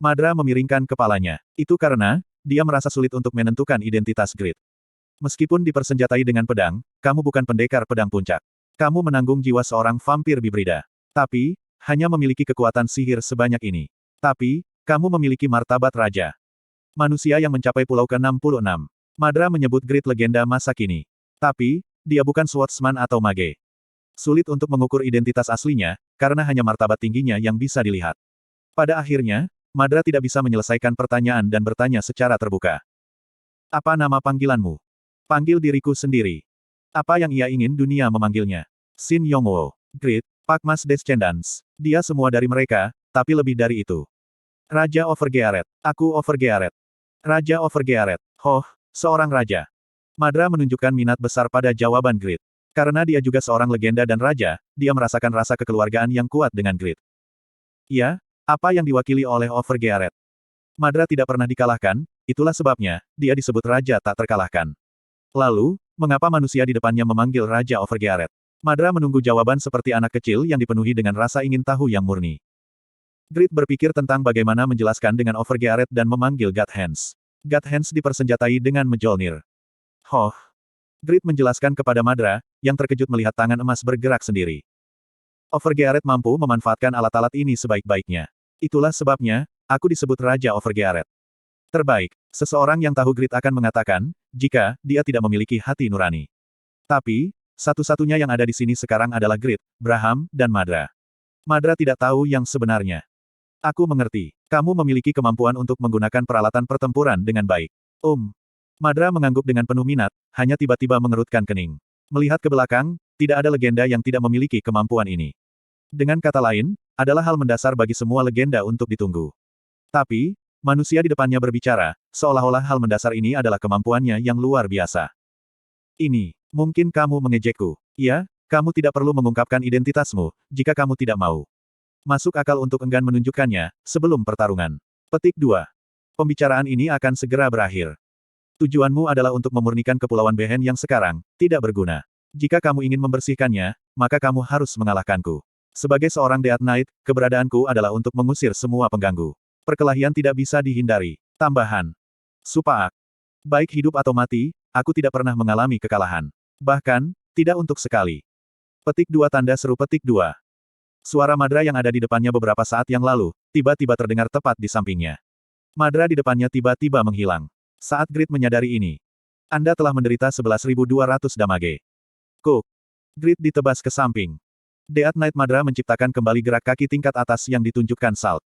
Madra memiringkan kepalanya. Itu karena, dia merasa sulit untuk menentukan identitas Grid. Meskipun dipersenjatai dengan pedang, kamu bukan pendekar pedang puncak. Kamu menanggung jiwa seorang vampir bibrida. Tapi, hanya memiliki kekuatan sihir sebanyak ini. Tapi, kamu memiliki martabat raja. Manusia yang mencapai pulau ke-66. Madra menyebut Grid legenda masa kini. Tapi, dia bukan swordsman atau mage. Sulit untuk mengukur identitas aslinya, karena hanya martabat tingginya yang bisa dilihat. Pada akhirnya, Madra tidak bisa menyelesaikan pertanyaan dan bertanya secara terbuka. Apa nama panggilanmu? Panggil diriku sendiri. Apa yang ia ingin dunia memanggilnya? Shin Yongwo. Grid, Pakmas Descendants. Dia semua dari mereka, tapi lebih dari itu. Raja Overgearet. Aku Overgearet. Raja Overgearet. Hoh, seorang raja. Madra menunjukkan minat besar pada jawaban Grid. Karena dia juga seorang legenda dan raja, dia merasakan rasa kekeluargaan yang kuat dengan Grid. Ya, apa yang diwakili oleh Overgearet? Madra tidak pernah dikalahkan, itulah sebabnya, dia disebut raja tak terkalahkan. Lalu, mengapa manusia di depannya memanggil Raja Overgearet? Madra menunggu jawaban seperti anak kecil yang dipenuhi dengan rasa ingin tahu yang murni. Grid berpikir tentang bagaimana menjelaskan dengan Overgearet dan memanggil God Hands. God Hands dipersenjatai dengan Mjolnir. Hoh. Grid menjelaskan kepada Madra, yang terkejut melihat tangan emas bergerak sendiri. Overgearet mampu memanfaatkan alat-alat ini sebaik-baiknya. Itulah sebabnya, aku disebut Raja Overgearet. Terbaik, seseorang yang tahu Grid akan mengatakan, jika dia tidak memiliki hati nurani. Tapi, satu-satunya yang ada di sini sekarang adalah Grid, Braham, dan Madra. Madra tidak tahu yang sebenarnya. Aku mengerti. Kamu memiliki kemampuan untuk menggunakan peralatan pertempuran dengan baik. Madra mengangguk dengan penuh minat, hanya tiba-tiba mengerutkan kening. Melihat ke belakang, tidak ada legenda yang tidak memiliki kemampuan ini. Dengan kata lain, adalah hal mendasar bagi semua legenda untuk ditunggu. Tapi, manusia di depannya berbicara, seolah-olah hal mendasar ini adalah kemampuannya yang luar biasa. Ini, mungkin kamu mengejekku. Ya, kamu tidak perlu mengungkapkan identitasmu, jika kamu tidak mau. Masuk akal untuk enggan menunjukkannya, sebelum pertarungan. Petik 2. Pembicaraan ini akan segera berakhir. Tujuanmu adalah untuk memurnikan Kepulauan Behen yang sekarang, tidak berguna. Jika kamu ingin membersihkannya, maka kamu harus mengalahkanku. Sebagai seorang Death Knight, keberadaanku adalah untuk mengusir semua pengganggu. Perkelahian tidak bisa dihindari. Tambahan. Supaak. Baik hidup atau mati, aku tidak pernah mengalami kekalahan. Bahkan, tidak untuk sekali. Petik 2 tanda seru petik 2. Suara Madra yang ada di depannya beberapa saat yang lalu, tiba-tiba terdengar tepat di sampingnya. Madra di depannya tiba-tiba menghilang. Saat Grid menyadari ini, Anda telah menderita 11.200 damage. Cook. Grid ditebas ke samping. Death Knight Madra menciptakan kembali gerak kaki tingkat atas yang ditunjukkan Salt.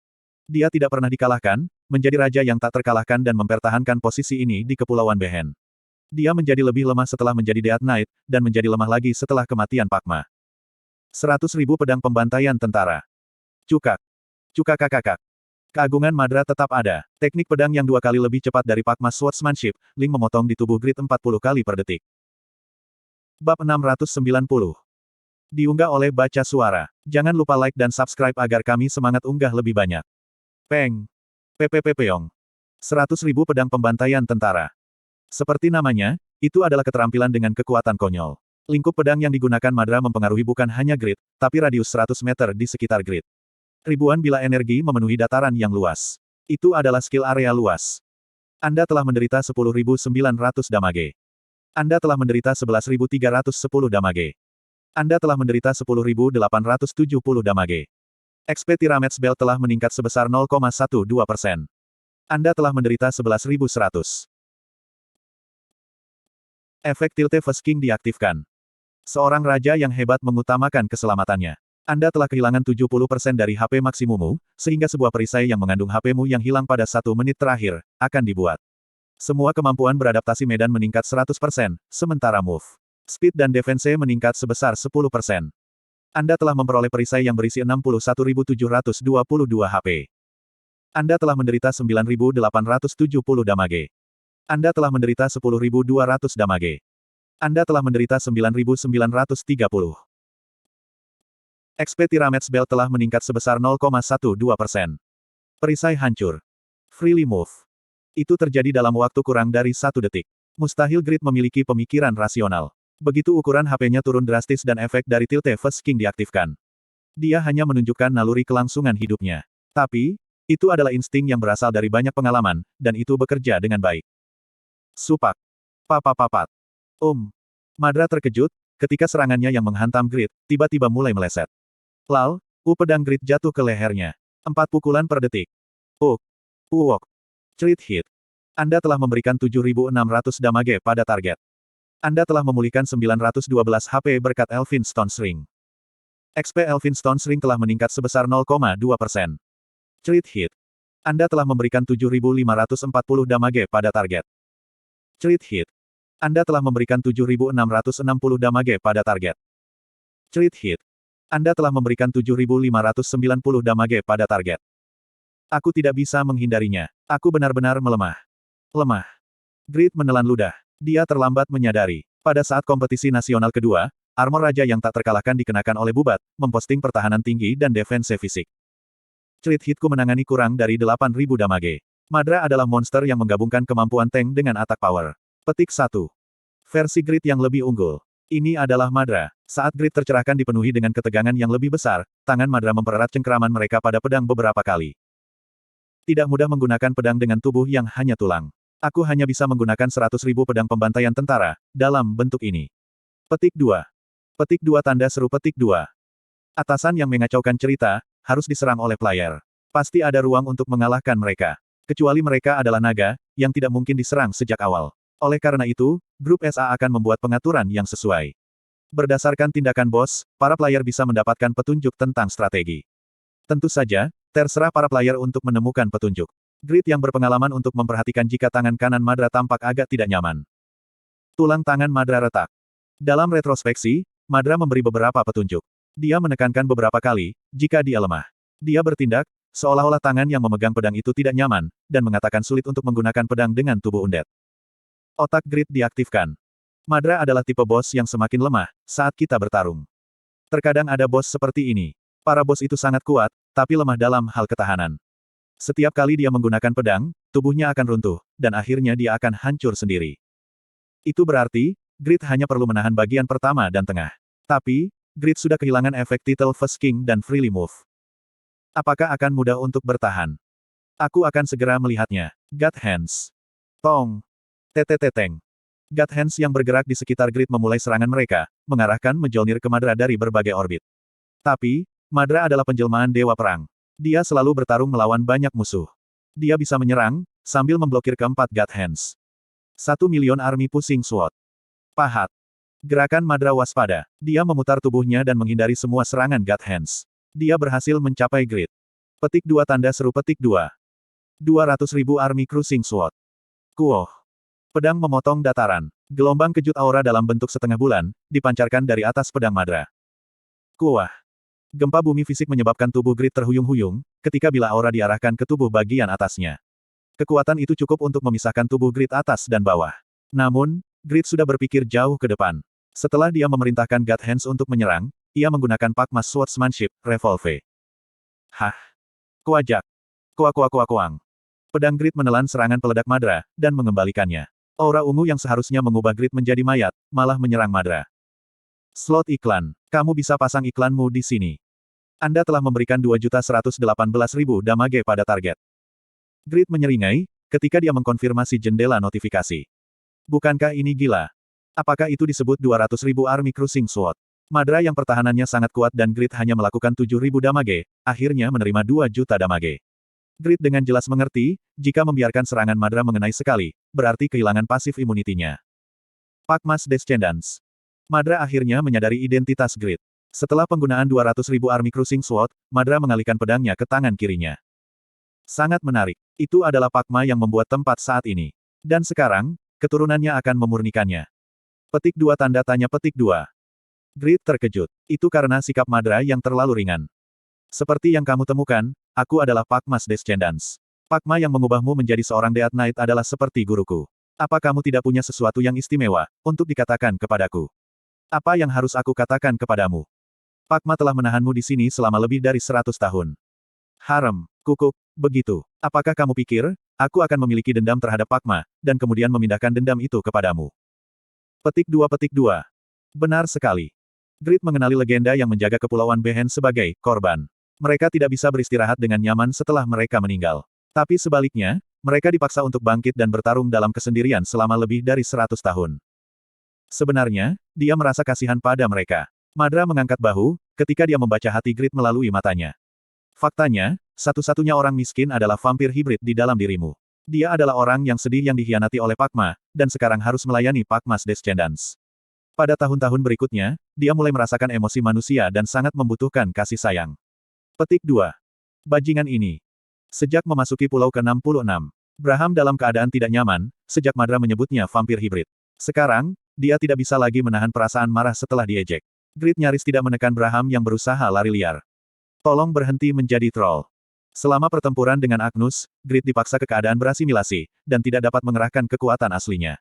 Dia tidak pernah dikalahkan, menjadi raja yang tak terkalahkan dan mempertahankan posisi ini di Kepulauan Behen. Dia menjadi lebih lemah setelah menjadi Death Knight, dan menjadi lemah lagi setelah kematian Pakma. 100.000 pedang pembantaian tentara. Cukak. Cukakakakak. Keagungan Madra tetap ada. Teknik pedang yang 2 kali lebih cepat dari Pakma Swordsmanship, Ling memotong di tubuh Grid 40 kali per detik. Bab 690. Diunggah oleh Baca Suara. Jangan lupa like dan subscribe agar kami semangat unggah lebih banyak. Peng. PPP-Peong. 100.000 pedang pembantaian tentara. Seperti namanya, itu adalah keterampilan dengan kekuatan konyol. Lingkup pedang yang digunakan Madra mempengaruhi bukan hanya Grid, tapi radius 100 meter di sekitar Grid. Ribuan bila energi memenuhi dataran yang luas. Itu adalah skill area luas. Anda telah menderita 10.900 damage. Anda telah menderita 11.310 damage. Anda telah menderita 10.870 damage. XP Tiramets Belt telah meningkat sebesar 0,12%. Anda telah menderita 11.100. Efek Tilte Fast King diaktifkan. Seorang raja yang hebat mengutamakan keselamatannya. Anda telah kehilangan 70% dari HP maksimummu, sehingga sebuah perisai yang mengandung HP-mu yang hilang pada 1 menit terakhir, akan dibuat. Semua kemampuan beradaptasi medan meningkat 100%, sementara move, speed dan defense meningkat sebesar 10%. Anda telah memperoleh perisai yang berisi 61.722 HP. Anda telah menderita 9.870 damage. Anda telah menderita 10.200 damage. Anda telah menderita 9.930. XP Tiramets Belt telah meningkat sebesar 0,12%. Perisai hancur. Freely move. Itu terjadi dalam waktu kurang dari 1 detik. Mustahil Grid memiliki pemikiran rasional. Begitu ukuran HP-nya turun drastis dan efek dari Tilte Fast King diaktifkan. Dia hanya menunjukkan naluri kelangsungan hidupnya. Tapi, itu adalah insting yang berasal dari banyak pengalaman, dan itu bekerja dengan baik. Supak. Papapapat. Madra terkejut, ketika serangannya yang menghantam Grid, tiba-tiba mulai meleset. Lal, pedang Grid jatuh ke lehernya. 4 pukulan per detik. Uwok. Crit hit. Anda telah memberikan 7.600 damage pada target. Anda telah memulihkan 912 HP berkat Elfin Stone Ring. XP Elfin Stone Ring telah meningkat sebesar 0,2%. Crit hit. Anda telah memberikan 7.540 damage pada target. Crit hit. Anda telah memberikan 7.660 damage pada target. Crit hit. Anda telah memberikan 7.590 damage pada target. Aku tidak bisa menghindarinya. Aku benar-benar melemah. Lemah. Grid menelan ludah. Dia terlambat menyadari. Pada saat kompetisi nasional kedua, armor raja yang tak terkalahkan dikenakan oleh Bubat, memposting pertahanan tinggi dan defense fisik. Crit hitku menangani kurang dari 8.000 damage. Madra adalah monster yang menggabungkan kemampuan tank dengan attack power. Petik 1. Versi Grid yang lebih unggul. Ini adalah Madra. Saat Grid tercerahkan dipenuhi dengan ketegangan yang lebih besar, tangan Madra mempererat cengkeraman mereka pada pedang beberapa kali. Tidak mudah menggunakan pedang dengan tubuh yang hanya tulang. Aku hanya bisa menggunakan 100.000 pedang pembantaian tentara, dalam bentuk ini. Petik 2. Petik 2 tanda seru petik 2. Atasan yang mengacaukan cerita, harus diserang oleh player. Pasti ada ruang untuk mengalahkan mereka. Kecuali mereka adalah naga, yang tidak mungkin diserang sejak awal. Oleh karena itu, grup SA akan membuat pengaturan yang sesuai. Berdasarkan tindakan bos, para player bisa mendapatkan petunjuk tentang strategi. Tentu saja, terserah para player untuk menemukan petunjuk. Grid yang berpengalaman untuk memperhatikan jika tangan kanan Madra tampak agak tidak nyaman. Tulang tangan Madra retak. Dalam retrospeksi, Madra memberi beberapa petunjuk. Dia menekankan beberapa kali, jika dia lemah. Dia bertindak, seolah-olah tangan yang memegang pedang itu tidak nyaman, dan mengatakan sulit untuk menggunakan pedang dengan tubuh undead. Otak Grid diaktifkan. Madra adalah tipe bos yang semakin lemah, saat kita bertarung. Terkadang ada bos seperti ini. Para bos itu sangat kuat, tapi lemah dalam hal ketahanan. Setiap kali dia menggunakan pedang, tubuhnya akan runtuh, dan akhirnya dia akan hancur sendiri. Itu berarti, Grid hanya perlu menahan bagian pertama dan tengah. Tapi, Grid sudah kehilangan efek titel First King dan Freely Move. Apakah akan mudah untuk bertahan? Aku akan segera melihatnya. God Hands. Tong. Teteteteng. God Hands yang bergerak di sekitar Grid memulai serangan mereka, mengarahkan Mjolnir ke Madra dari berbagai orbit. Tapi, Madra adalah penjelmaan dewa perang. Dia selalu bertarung melawan banyak musuh. Dia bisa menyerang, sambil memblokir keempat God Hands. 1.000.000 army pushing sword. Pahat. Gerakan Madra waspada. Dia memutar tubuhnya dan menghindari semua serangan God Hands. Dia berhasil mencapai Grid. Petik 2 tanda seru petik 2. 200.000 army crushing sword. Kuoh. Pedang memotong dataran. Gelombang kejut aura dalam bentuk setengah bulan, dipancarkan dari atas pedang Madra. Kuah. Gempa bumi fisik menyebabkan tubuh Grid terhuyung-huyung, ketika bila aura diarahkan ke tubuh bagian atasnya. Kekuatan itu cukup untuk memisahkan tubuh Grid atas dan bawah. Namun, Grid sudah berpikir jauh ke depan. Setelah dia memerintahkan God Hands untuk menyerang, ia menggunakan Pakmas Swordsmanship, Revolve. Hah? Kuajak. Kuang. Pedang Grid menelan serangan peledak Madra, dan mengembalikannya. Aura ungu yang seharusnya mengubah Grid menjadi mayat, malah menyerang Madra. Slot iklan. Kamu bisa pasang iklanmu di sini. Anda telah memberikan 2.118.000 damage pada target. Grid menyeringai, ketika dia mengkonfirmasi jendela notifikasi. Bukankah ini gila? Apakah itu disebut 200.000 army crushing sword? Madra yang pertahanannya sangat kuat dan Grid hanya melakukan 7.000 damage, akhirnya menerima 2 juta damage. Grid dengan jelas mengerti, jika membiarkan serangan Madra mengenai sekali, berarti kehilangan pasif imunitinya. Pakmas Descendants. Madra akhirnya menyadari identitas Grid. Setelah penggunaan 200.000 army crushing sword, Madra mengalihkan pedangnya ke tangan kirinya. Sangat menarik. Itu adalah Pakma yang membuat tempat saat ini. Dan sekarang, keturunannya akan memurnikannya. Petik 2 tanda tanya petik 2. Grid terkejut. Itu karena sikap Madra yang terlalu ringan. Seperti yang kamu temukan, aku adalah Pakmas Descendants. Pakma yang mengubahmu menjadi seorang Death Knight adalah seperti guruku. Apa kamu tidak punya sesuatu yang istimewa, untuk dikatakan kepadaku? Apa yang harus aku katakan kepadamu? Pakma telah menahanmu di sini selama lebih dari 100 tahun. Harem, kukuk, begitu. Apakah kamu pikir, aku akan memiliki dendam terhadap Pakma, dan kemudian memindahkan dendam itu kepadamu? Petik 2. Benar sekali. Grid mengenali legenda yang menjaga Kepulauan Behen sebagai korban. Mereka tidak bisa beristirahat dengan nyaman setelah mereka meninggal. Tapi sebaliknya, mereka dipaksa untuk bangkit dan bertarung dalam kesendirian selama lebih dari 100 tahun. Sebenarnya, dia merasa kasihan pada mereka. Madra mengangkat bahu, ketika dia membaca hati Grid melalui matanya. Faktanya, satu-satunya orang miskin adalah vampir hibrid di dalam dirimu. Dia adalah orang yang sedih yang dikhianati oleh Pakma, dan sekarang harus melayani Pakmas Descendants. Pada tahun-tahun berikutnya, dia mulai merasakan emosi manusia dan sangat membutuhkan kasih sayang. Petik 2. Bajingan ini. Sejak memasuki pulau ke-66, Braham dalam keadaan tidak nyaman, sejak Madra menyebutnya vampir hibrid. Sekarang, dia tidak bisa lagi menahan perasaan marah setelah diejek. Grid nyaris tidak menekan Braham yang berusaha lari liar. Tolong berhenti menjadi troll. Selama pertempuran dengan Agnus, Grid dipaksa ke keadaan berasimilasi, dan tidak dapat mengerahkan kekuatan aslinya.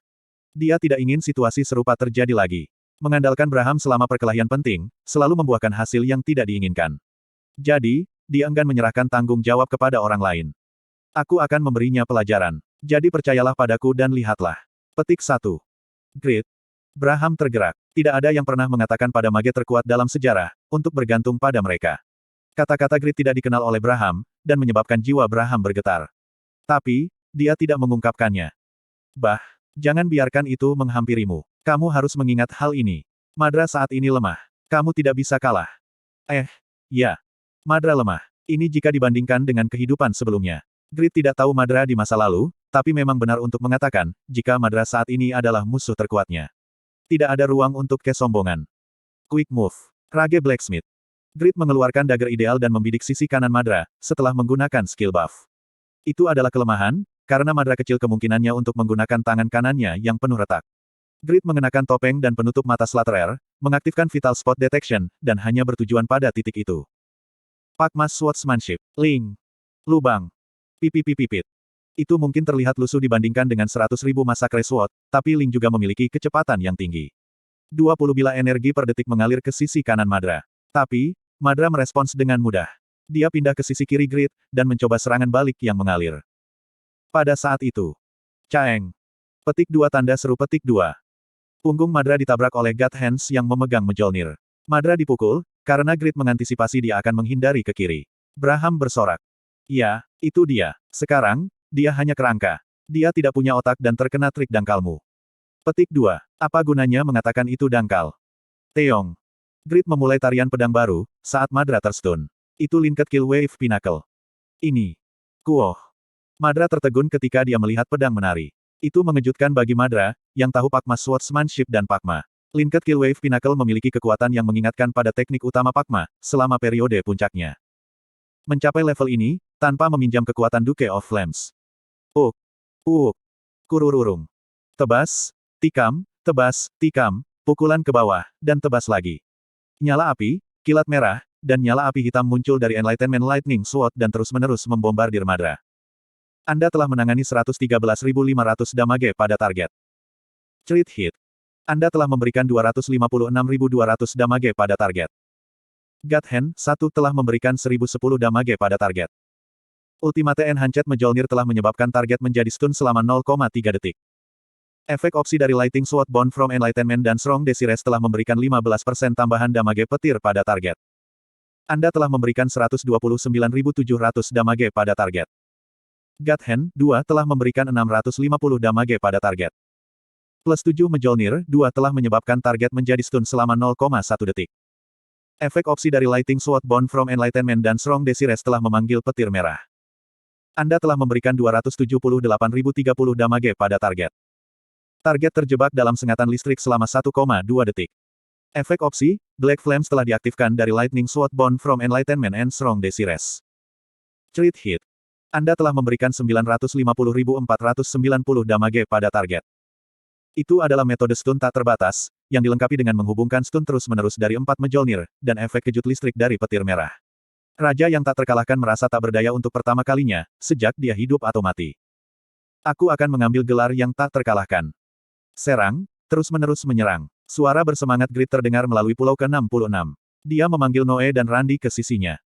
Dia tidak ingin situasi serupa terjadi lagi. Mengandalkan Braham selama perkelahian penting, selalu membuahkan hasil yang tidak diinginkan. Jadi, dia enggan menyerahkan tanggung jawab kepada orang lain. Aku akan memberinya pelajaran. Jadi percayalah padaku dan lihatlah. Petik 1. Grid. Braham tergerak. Tidak ada yang pernah mengatakan pada mage terkuat dalam sejarah, untuk bergantung pada mereka. Kata-kata Grid tidak dikenal oleh Braham, dan menyebabkan jiwa Braham bergetar. Tapi, dia tidak mengungkapkannya. Bah, jangan biarkan itu menghampirimu. Kamu harus mengingat hal ini. Madra saat ini lemah. Kamu tidak bisa kalah. Ya. Madra lemah. Ini jika dibandingkan dengan kehidupan sebelumnya. Grid tidak tahu Madra di masa lalu, tapi memang benar untuk mengatakan, jika Madra saat ini adalah musuh terkuatnya. Tidak ada ruang untuk kesombongan. Quick move. Rage Blacksmith. Grid mengeluarkan dagger ideal dan membidik sisi kanan Madra, setelah menggunakan skill buff. Itu adalah kelemahan, karena Madra kecil kemungkinannya untuk menggunakan tangan kanannya yang penuh retak. Grid mengenakan topeng dan penutup mata Slaterer, mengaktifkan Vital Spot Detection, dan hanya bertujuan pada titik itu. Pakmas Swordsmanship. Ling. Lubang. Pipit. Itu mungkin terlihat lusuh dibandingkan dengan 100.000 Massacre Sword, tapi Ling juga memiliki kecepatan yang tinggi. 20 bila energi per detik mengalir ke sisi kanan Madra. Tapi, Madra merespons dengan mudah. Dia pindah ke sisi kiri grid, dan mencoba serangan balik yang mengalir. Pada saat itu, Caeng. Petik 2 tanda seru petik 2. Punggung Madra ditabrak oleh God Hands yang memegang Mjolnir. Madra dipukul, karena grid mengantisipasi dia akan menghindari ke kiri. Braham bersorak. Ya, itu dia. Sekarang, dia hanya kerangka. Dia tidak punya otak dan terkena trik dangkalmu. Petik 2. Apa gunanya mengatakan itu dangkal? Teong. Grid memulai tarian pedang baru, saat Madra terstun. Itu Linked Kill Wave Pinnacle. Ini. Kuoh. Madra tertegun ketika dia melihat pedang menari. Itu mengejutkan bagi Madra, yang tahu Pakma Swordsmanship dan Pakma. Linked Kill Wave Pinnacle memiliki kekuatan yang mengingatkan pada teknik utama Pakma, selama periode puncaknya. Mencapai level ini, tanpa meminjam kekuatan Duke of Flames. Kurururung. Tebas, tikam, pukulan ke bawah, dan tebas lagi. Nyala api, kilat merah, dan nyala api hitam muncul dari Enlightenment Lightning Sword dan terus-menerus membombardir Madra. Anda telah menangani 113.500 damage pada target. Crit hit. Anda telah memberikan 256.200 damage pada target. God Hand 1 telah memberikan 1010 damage pada target. Ultimate Enhanced Mjolnir telah menyebabkan target menjadi stun selama 0,3 detik. Efek opsi dari Lightning Sword Born from Enlightenment dan Strong Desires telah memberikan 15% tambahan damage petir pada target. Anda telah memberikan 129.700 damage pada target. God Hand 2 telah memberikan 650 damage pada target. Plus 7 Mjolnir 2 telah menyebabkan target menjadi stun selama 0,1 detik. Efek opsi dari Lightning Sword Born from Enlightenment dan Strong Desires telah memanggil petir merah. Anda telah memberikan 278.030 damage pada target. Target terjebak dalam sengatan listrik selama 1,2 detik. Efek opsi, Black Flames telah diaktifkan dari Lightning Sword Born from Enlightenment and Strong Desires. Crit hit. Anda telah memberikan 950.490 damage pada target. Itu adalah metode stun tak terbatas, yang dilengkapi dengan menghubungkan stun terus-menerus dari 4 Mjolnir, dan efek kejut listrik dari petir merah. Raja yang tak terkalahkan merasa tak berdaya untuk pertama kalinya, sejak dia hidup atau mati. Aku akan mengambil gelar yang tak terkalahkan. Serang, terus-menerus menyerang. Suara bersemangat Grid terdengar melalui pulau ke-66. Dia memanggil Noe dan Randy ke sisinya.